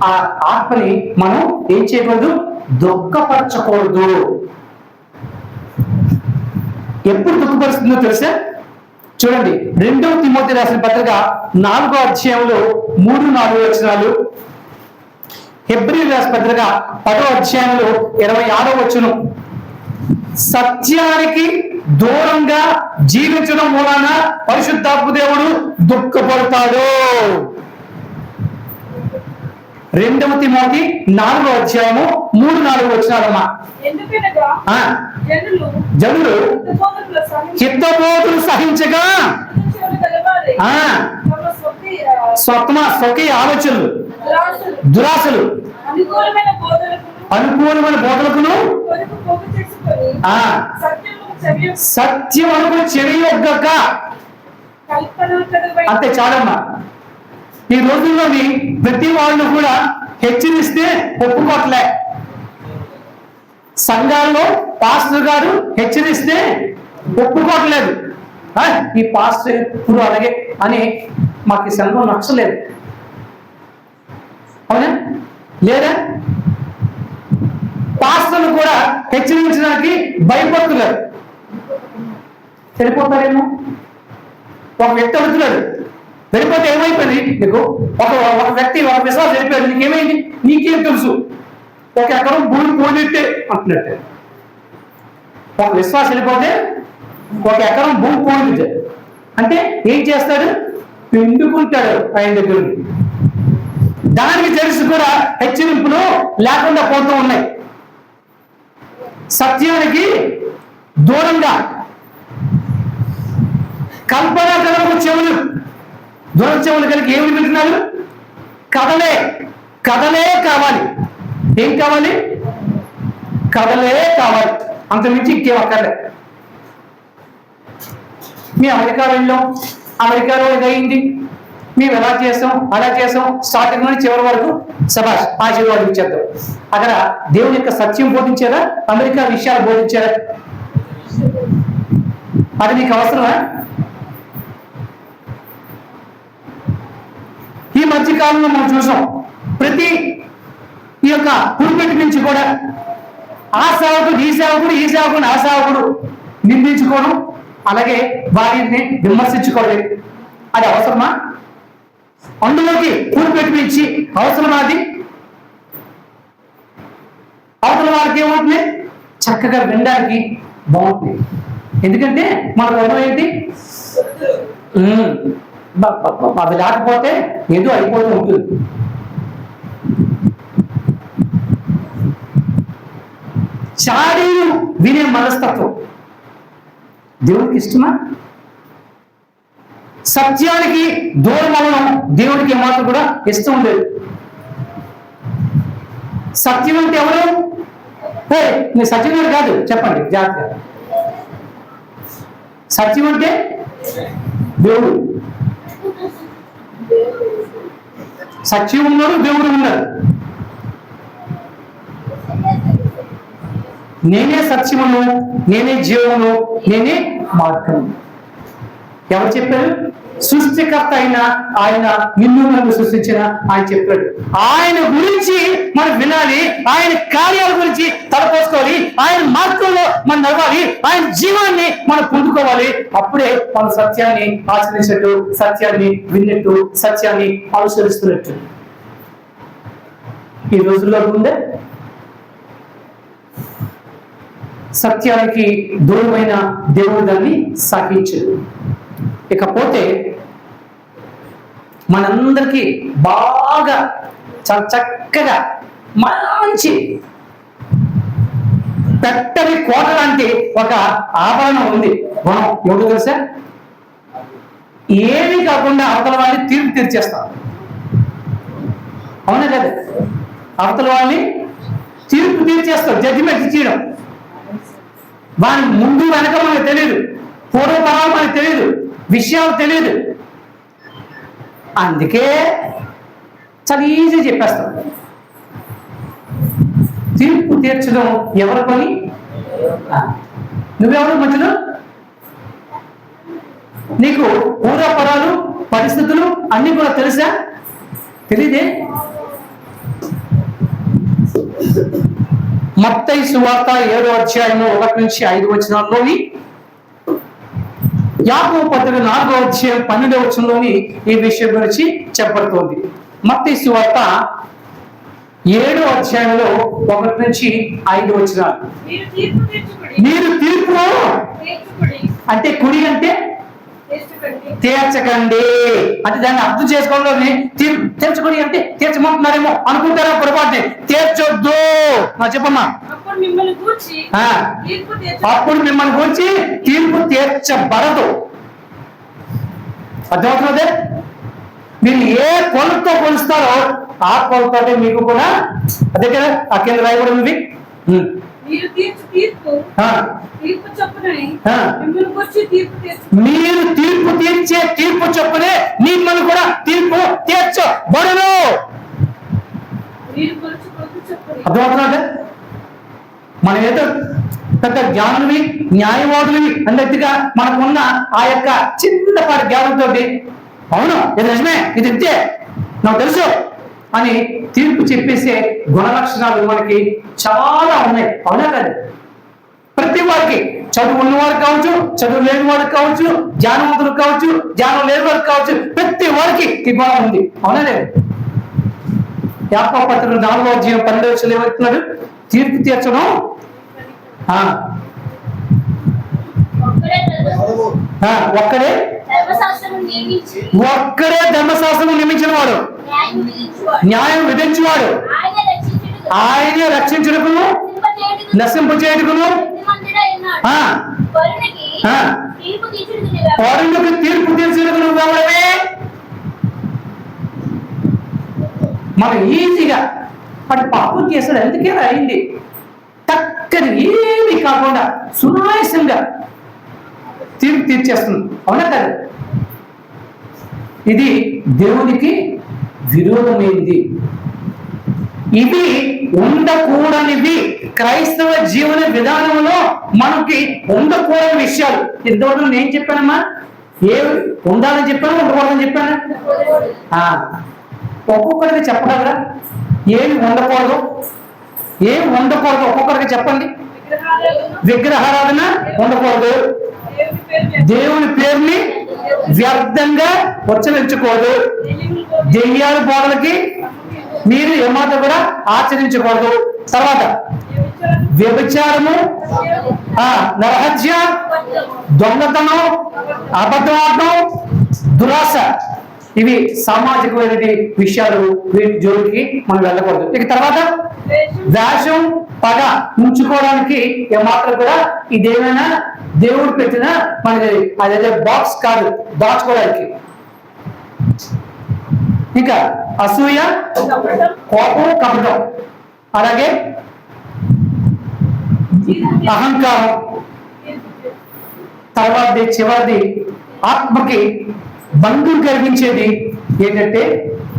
ఆ ఆత్మని మనం ఏం చేయకూడదు? దుఃఖపరచకూడదు. ఎప్పుడు దుఃఖపరుస్తుందో తెలుసా? చూడండి, 2వ తిమోతి రాసిన పత్రిక 4వ అధ్యాయంలో 3-4 వచనాలు, హెబ్రీయుల రాసిన పత్రిక 10వ అధ్యాయంలో 26వ వచనం. సత్యానికి దూరంగా జీవించడం మూలాన పరిశుద్ధాత్మ దేవుడు దుఃఖపడతాడు. 2వ తిమోతి 4వ అధ్యాయము 3-4 వచనాలమ్మా. జనులు హితబోధులు సహించగా స్వకీయ ఆలోచనలు, దురాశలు, అనుకూలమైన బోధలకును సత్యం అనుకుని చెవియొగ్గక. అంతే చాలమ్మా. ఈ రోజుల్లోని ప్రతి వాళ్ళు కూడా హెచ్చరిస్తే ఒప్పుకోవట్లే. సంఘాల్లో పాస్టర్ గారు హెచ్చరిస్తే ఒప్పుకోవట్లేదు. ఈ పాస్టర్ ఇప్పుడు అలాగే అని మాకు ఈ సంఘం నచ్చలేదు. అవునా లేదా? పాస్టర్లు కూడా హెచ్చరించడానికి భయపడుతున్నారు. సరిపోతారేమో. ఒక వ్యక్తి అడుగుతున్నాడు, వెళ్ళిపోతే ఏమైపోయింది నీకు? ఒక వ్యక్తి ఒక విశ్వాసం వెళ్ళిపోయాడు, నీకేమైంది? నీకేం తెలుసు? ఒక ఎకరం భూమి పోయినట్టే అంటున్నట్టే. ఒక విశ్వాసం వెళ్ళిపోతే ఒక ఎకరం భూమి పోయినట్టే అంటే ఏం చేస్తాడు? పిండుకుంటాడు ఆయన దగ్గర. దానికి తెలిసి కూడా హెచ్చరింపులు లేకుండా పోతూ ఉన్నాయి. సత్యానికి దూరంగా కల్పన కలపు చెవులు, దూరచెవులు కలిగి ఏమి వింటున్నారు? కథలే. కథలే కావాలి. ఏం కావాలి? కథలే కావాలి. అంతకుమించి ఇంకేం అక్కర్లే. మీ అమెరికా వెళ్ళాం, అమెరికాలో ఇదయింది, మేము ఎలా చేసాం అలా చేసాం, స్టార్టింగ్ నుండి చివరి వరకు సభాష్ ఆశీర్వాదం ఇచ్చేద్దాం. అక్కడ దేవుని యొక్క సత్యం బోధించారా? అమెరికా విషయాలు బోధించారా? అది నీకు అవసరమా? ఈ మధ్య కాలంలో మనం చూసాం, ప్రతి ఈ యొక్క పురుపెట్టి నుంచి కూడా ఆ సేవకుడు ఈ సేవకుడు, ఈ సేవకుడు ఆ సేవకుడు నిందించుకోవడం, అలాగే వారిని విమర్శించుకోవడం. అది అవసరమా? అందులోకి పురుపెట్టి నుంచి అవసరమా? అది అవసరం. వాళ్ళకి ఏమవుతుంది? చక్కగా వినడానికి బాగుంటుంది. ఎందుకంటే మన గొడవ ఏంటి? అది లేకపోతే ఏదో అయిపోతూ ఉంటుంది. చాడీలు వినే మనస్తత్వం దేవుడికి ఇష్టమా? సత్యానికి దూరం అవ్వడం దేవుడికి ఏమాత్రం కూడా ఇష్టం లేదు. సత్యం అంటే ఎవరు? మీరు సత్యం కాదు, చెప్పండి జాగ్రత్తగా. సత్యం అంటే దేవుడు. సత్యం ఉన్నాడు, దేవుడు ఉన్నాడు. నేనే సత్యమును, నేనే జీవమును, నేనే మార్గము. ఎవరు చెప్పారు? సృష్టికర్త అయిన ఆయన, నిన్ను నన్ను సృష్టించిన ఆయన చెప్పాడు. ఆయన గురించి మనం వినాలి, ఆయన కార్యాల గురించి తలపోసుకోవాలి, ఆయన మార్గంలో మనం నడవాలి, ఆయన జీవాన్ని మనం పొందుకోవాలి. అప్పుడే మన సత్యాన్ని ఆచరించినట్టు, సత్యాన్ని విన్నట్టు, సత్యాన్ని అనుసరిస్తున్నట్టు. ఈ రోజుల్లో ఉందే సత్యానికి దూరమైన దేవుడు దాన్ని సహించడు. ఇకపోతే మనందరికీ బాగా చాలా చక్కగా మంచి పెట్టని కోట లాంటి ఒక ఆభరణం ఉంది. గుణం ఎవరు తెలుసా? ఏమీ కాకుండా అవతల వాళ్ళని తీర్పు తీర్చేస్తాం. అవునా కదా? అవతల వాళ్ళని తీర్పు తీర్చేస్తాం, జడ్జిమెంట్ చేయడం. వాని ముందు వెనక మనకు తెలియదు, పూర్వపరాలు మనకు తెలియదు, విషయాలు తెలియదు. అందుకే చాలా ఈజీ చెప్పేస్తాం. తీర్పు తీర్చడం ఎవరి పని? నువ్వెవరు మధ్యలో? నీకు పూర్వపరాలు పరిస్థితులు అన్ని కూడా తెలుసా? తెలీదే. మత్తయి సువార్త 7వ అధ్యాయము 1 నుంచి 5 వచనాల్లోని, యాకోబు పత్రిక 4వ అధ్యాయం 12వ వచనంలోని ఈ విషయం గురించి చెప్పబడుతోంది. మత్తయి సువార్త 7వ అధ్యాయంలో 1 నుంచి 5 వచనాలు. మీరు తీర్పు అంటే కుడి అంటే తీర్చకండి అంటే దాన్ని అర్థం చేసుకోవడంలోనే తీర్చకుడి అంటే తీర్చమంటున్నారేమో అనుకుంటారా? పొరపాటు. తీర్చొద్దు. చెప్పమ్మా. అప్పుడు మిమ్మల్ని గురించి తీర్పు తీర్చబడదు. అర్థమవుతున్నదే? మీరు ఏ కొలతో కొలుస్తారో ఆ కొలతోనే మీకు కూడా అదే కదా ఆ కింద రాయబడింది. మీరు తీర్పు తీర్చే తీర్పు చొప్పునే మిమ్మల్ని కూడా తీర్పు తీర్చబడును. అర్థమవుతున్నదే? మనం ఏదో పెద్ద జ్ఞానులవి న్యాయవాదులవి అన్నట్టుగా మనకున్న ఆ యొక్క చిన్నపాటి జ్ఞానంతో అవును ఇది నిజమే, ఇది ఇంతే, నాకు తెలుసు అని తీర్పు చెప్పేసే గుణ లక్షణాలు మనకి చాలా ఉన్నాయి. అవునా కదా? ప్రతి వారికి, చదువు ఉన్నవారు కావచ్చు, చదువు లేని వారికి కావచ్చు, జ్ఞానవంతులు కావచ్చు, జ్ఞానం లేని వారికి కావచ్చు, ప్రతి వారికి ఈ గుణం ఉంది. అవునా లేదు? యాకోబు పత్రిక 4వ అధ్యాయం 12వ వచనం ఏమంటున్నాడు? తీర్పు తీర్చడం ఒక్కడే ధర్మశాస్త్రం నియమించిన వాడు, న్యాయం విధించేవాడు, ఆయనే రక్షించుటకును నశింపచేయుటకును పరులకు తీర్పు తీర్చుటకు నువ్వెవడవే? మనం ఈజీగా అటు పాపం చేశాడు అందుకే అయింది టక్కని ఏమీ కాకుండా సునాయాసంగా తీర్పు తీర్చేస్తుంది. అవునా కదా? ఇది దేవునికి విరోధమైంది. ఇవి ఉండకూడనివి. క్రైస్తవ జీవన విధానంలో మనకి ఉండకూడని విషయాలు. ఇంతవరకు నేను చెప్పానమ్మా, ఏ ఉండాలని చెప్పాను, ఉండకూడదని చెప్పాను. ఒక్కొక్కరికి చెప్పగలరా ఏమి ఉండకూడదు, ఏమి ఉండకూడదు? ఒక్కొక్కరికి చెప్పండి. విగ్రహారాధన ఉండకూడదు, దేవుని పేరుని వ్యర్థంగా ఉచ్చరించకూడదు, దెయ్యాల బోధలకి మీరు ఏమాత్రం కూడా ఆచరించకూడదు. తర్వాత వ్యభిచారము, నరహత్య, దొంగతనం, అబద్ధమాటం, దురాశ, ఇవి సామాజికమైన విషయాలు. వీటి జోలికి మనం వెళ్ళకూడదు. ఇక తర్వాత ద్వేషం, పగ ఉంచుకోవడానికి ఏమాత్రం కూడా ఇదేమైనా దేవుడు పెట్టిన మనకి అదే బాక్స్ కాదు, దాచుకోవడానికి. ఇంకా అసూయ, కోపం, కపటం, అలాగే అహంకారం. తర్వాత చివరిది ఆత్మకి భంగం కలిగించేది ఏంటంటే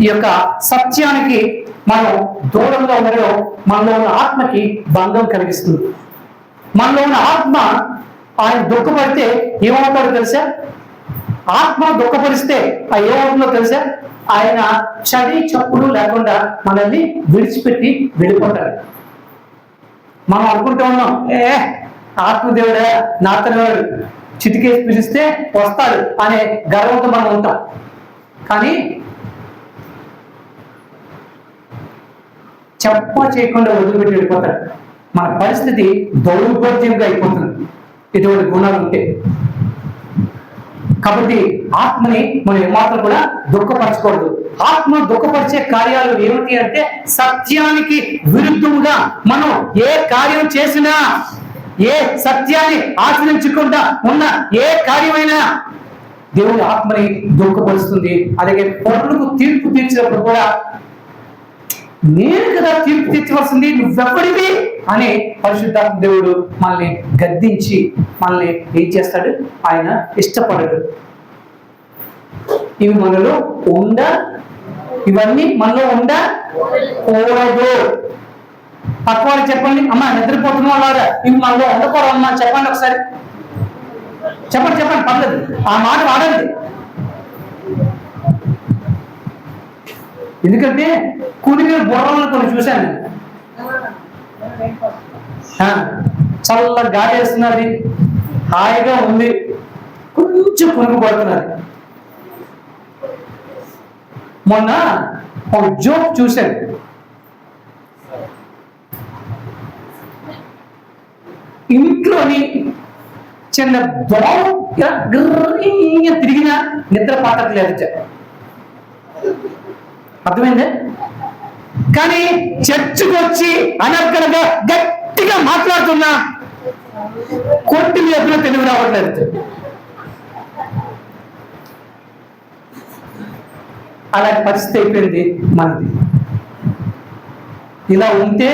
ఈ యొక్క సత్యానికి మనం దూరంగా ఉండడం మనలో ఉన్న ఆత్మకి భంగం కలిగిస్తుంది. మనలో ఉన్న ఆత్మ ఆయన దుఃఖపడితే ఏమవుతాడో తెలుసా? ఆత్మ దుఃఖపరిస్తే ఆ ఏమవుతుందో తెలుసా? ఆయన చడి చప్పుడు లేకుండా మనల్ని విడిచిపెట్టి వెళ్ళిపోతాడు. మనం అనుకుంటూ ఉన్నాం, ఆత్మదేవుడే నాతనేవాడు, చిటికేసి పిలిస్తే వస్తాడు అనే గర్వంతో మనం ఉంటాం. కానీ చెప్ప చేయకుండా వదిలిపెట్టి వెళ్ళిపోతాడు. మన పరిస్థితి దౌర్భాగ్యంగా అయిపోతుంది ఇటువంటి గుణాలు ఉంటే. కాబట్టి ఆత్మని మనం ఏమాత్రం కూడా దుఃఖపరచకూడదు. ఆత్మ దుఃఖపరిచే కార్యాలు ఏమిటి అంటే, సత్యానికి విరుద్ధంగా మనం ఏ కార్యం చేసినా, ఏ సత్యాన్ని ఆచరించకుండా ఉన్న ఏ కార్యమైనా దేవుని ఆత్మని దుఃఖపరుస్తుంది. అలాగే పరులకు తీర్పు తీర్చినప్పుడు కూడా, నేను కదా తీర్పు తీర్చవలసింది, నువ్వెవడివి అని పరిశుద్ధాత్మ దేవుడు మనల్ని గద్దించి మనల్ని ఏం చేస్తాడు, ఆయన ఇష్టపడడు. ఇవి మనలో ఉందా? ఇవన్నీ మనలో ఉందా? కూడదు. పక్క వాళ్ళకి చెప్పండి, అమ్మ నిద్రపోతున్న వాళ్ళ ఇవి మనలో ఉండకూడదు అమ్మా చెప్పండి ఒకసారి. చెప్పండి చెప్పండి, పర్లేదు, ఆ మాట వాడండి. ఎందుకంటే కునిగిన బుర్రలను కొన్ని చూశాను. చల్ల గాలి వేస్తున్నది, హాయిగా ఉంది, కొంచెం కునుగు పడుతున్నది. మొన్న ఒక జోక్ చూశాను. ఇంట్లోని చిన్న దోమ తిరిగినా నిద్ర పాటట్లేదు. అర్థమైందే? కానీ చర్చకు వచ్చి అనర్గళంగా గట్టిగా మాట్లాడుతున్నా కొట్టి ఎప్పుడు తెలివి రావట్లేదు. అలాంటి పరిస్థితి అయిపోయింది మనది. ఇలా ఉంటే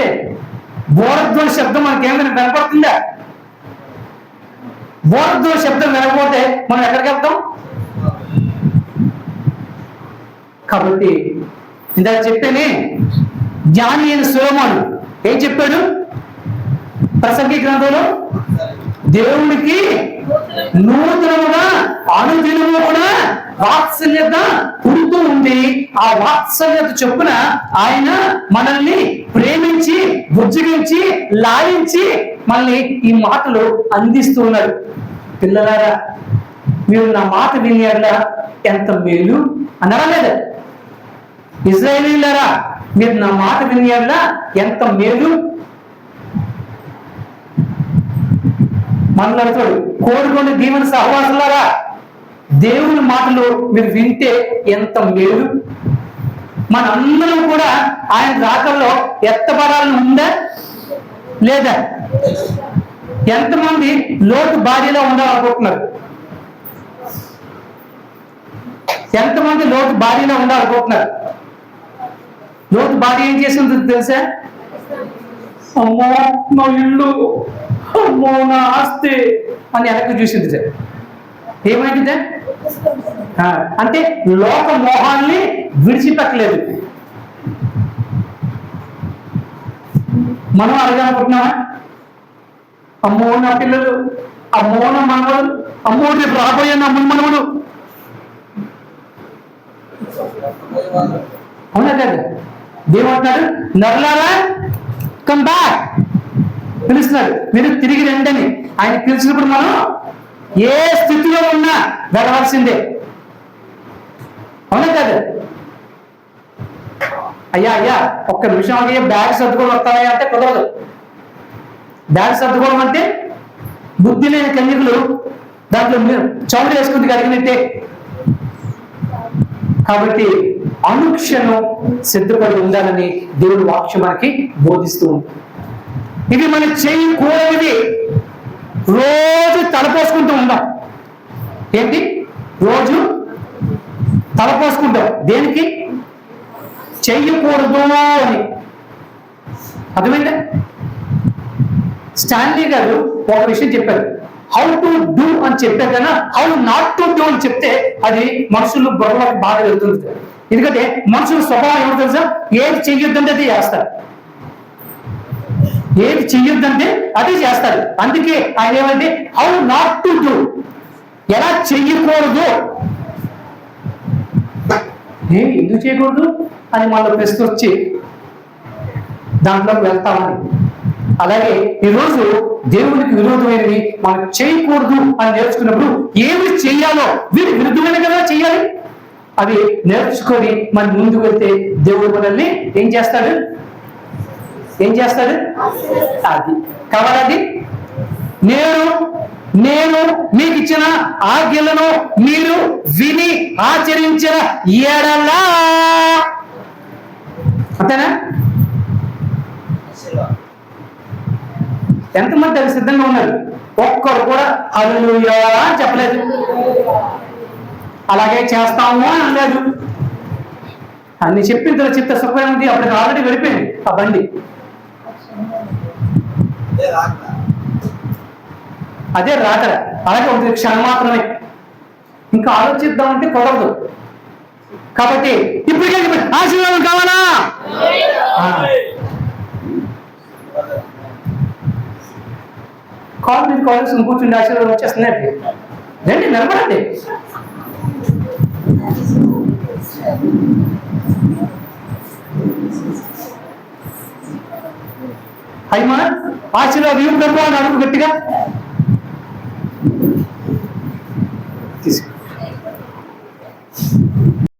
బోరధ్వని శబ్దం మనకేమైనా వినపడుతుందా? బోరధ్వని శబ్దం వినకపోతే మనం ఎక్కడికి వెళ్తాం? కాబట్టి ఇందాక చెప్పేనే, జ్ఞాని అయిన సొలొమోను ఏం చెప్పాడు ప్రసంగి గ్రంథంలో? దేవునికి నూతనముగా అనుదినము కూడా వాత్సల్యత పుడుతూ ఉంది. ఆ వాత్సల్యత చొప్పున ఆయన మనల్ని ప్రేమించి, బుజ్జగించి, లాలించి మనల్ని ఈ మాటలు అందిస్తూ ఉన్నాడు. పిల్లలారా, మీరు నా మాట వినేలా ఎంత మేలు అన్నారా లేదా? ఇశ్రాయేలీయులారా, మీరు నా మాట వినేలా ఎంత మేలు. మనలాడుతాడు, కోరుకొని దీవెన సహవాసులారా, దేవుని మాటలు మీరు వింటే ఎంత మేలు. మనందరం కూడా ఆయన రాకల్లో ఎత్తబడాలని ఉందా లేదా? ఎంతమంది లోతు భార్యలో ఉండాలనుకుంటున్నారు? ఎంతమంది లోతు భార్యలో ఉండాలనుకుంటున్నారు? లోతు భార్య ఏం చేసిందో తెలుసా? అమ్మో నా ఇల్లు, అమ్మో నా ఆస్తి అని వెనక్కి చూసింది సార్. ఏమైంది అంటే లోక మోహాన్ని విడిచిపెట్టలేదు. మనం అడగాలనుకుంటున్నామా? అమ్మో నా పిల్లలు, అమ్మో నా మనవడు, అమ్మో రేపు రాబోయే నా మున్మనవుడు. అవునా కదా? దేవుడు నరులారా కమ్ బ్యాక్ పిలుస్తున్నాడు, మీరు తిరిగి రండి. ఆయన పిలిచినప్పుడు మనం ఏ స్థితిలో ఉన్నా వెళ్ళవలసిందే. అవునా కదా? అయ్యా అయ్యా ఒక్క నిమిషం అయ్యా బ్యాగ్ సర్దుకోవడం వస్తాయా అంటే కుదరదు. బ్యాగ్ సర్దుకోవడం అంటే బుద్ధి లేని కన్యకులు దాంట్లో చౌడు వేసుకుంది కలిగినట్టే. కాబట్టి అనుక్షణం సిద్ధపడి ఉండాలని దేవుడు వాక్యం మనకి బోధిస్తూ ఉంది. ఇది మనం చేయకూడనిది రోజు తలపోసుకుంటూ ఉందాం. ఏంటి? రోజు తలపోసుకుంటాం. దేనికి? చెయ్యకూడదు అని. అర్థమైందా? స్టాన్లీ గారు ఒక విషయం చెప్పారు, హౌ టు డూ అని చెప్పారు కన్నా హౌ నాట్ టు డూ అని చెప్తే అది మనుషులు గొడవలకు బాగా వెళ్తుంది. ఎందుకంటే మనుషుల స్వభావం ఏమిటో తెలుసా? ఏది చెయ్యొద్దంటే అది చేస్తారు, ఏది చెయ్యొద్దంటే అది చేస్తారు. అందుకే ఆయన ఏమంటే హౌ నాట్ టు డూ, ఎలా చెయ్యకూడదు, ఎందుకు చేయకూడదు అని మనలో ప్రశ్న వచ్చి దాంట్లోకి వెళ్తామని. అలాగే ఈరోజు దేవునికి విరోధమైనవి మనం చేయకూడదు అని నేర్చుకున్నప్పుడు ఏమి చెయ్యాలో వీరికి విరుద్ధమైన కదా చెయ్యాలి. అవి నేర్చుకొని మనం ముందుకు వెళ్తే దేవుడు మనల్ని ఏం చేస్తాడు? అది కావాలది. నేను నేను మీకు ఇచ్చిన ఆజ్ఞలను మీరు విని ఆచరించిన ఎడలా, అంతేనా? ఎంతమంది అది సిద్ధంగా ఉన్నారు? ఒక్కరు కూడా హల్లెలూయా అని చెప్పలేదు. అలాగే చేస్తాము అని అనలేదు. అన్ని చెప్పిన తర్వాత చిత్త సుఖం ఉంది, అప్పటికి ఆల్రెడీ వెళ్ళిపోయింది ఆ బండి. అదే రాకడ. అలాగే ఉంటుంది, క్షణం మాత్రమే. ఇంకా ఆలోచిద్దామంటే కుదరదు. కాబట్టి ఇప్పటికే ఆశీర్వాదం కావాలా? కాల్ మీద కాల్ కూర్చుండి ఆశీర్వాదం వచ్చేస్తున్నాయి. రండి, నిలబడండి. అయ్యమా ఆశీర్వాదం ప్రభు అని అడుగు గట్టిగా.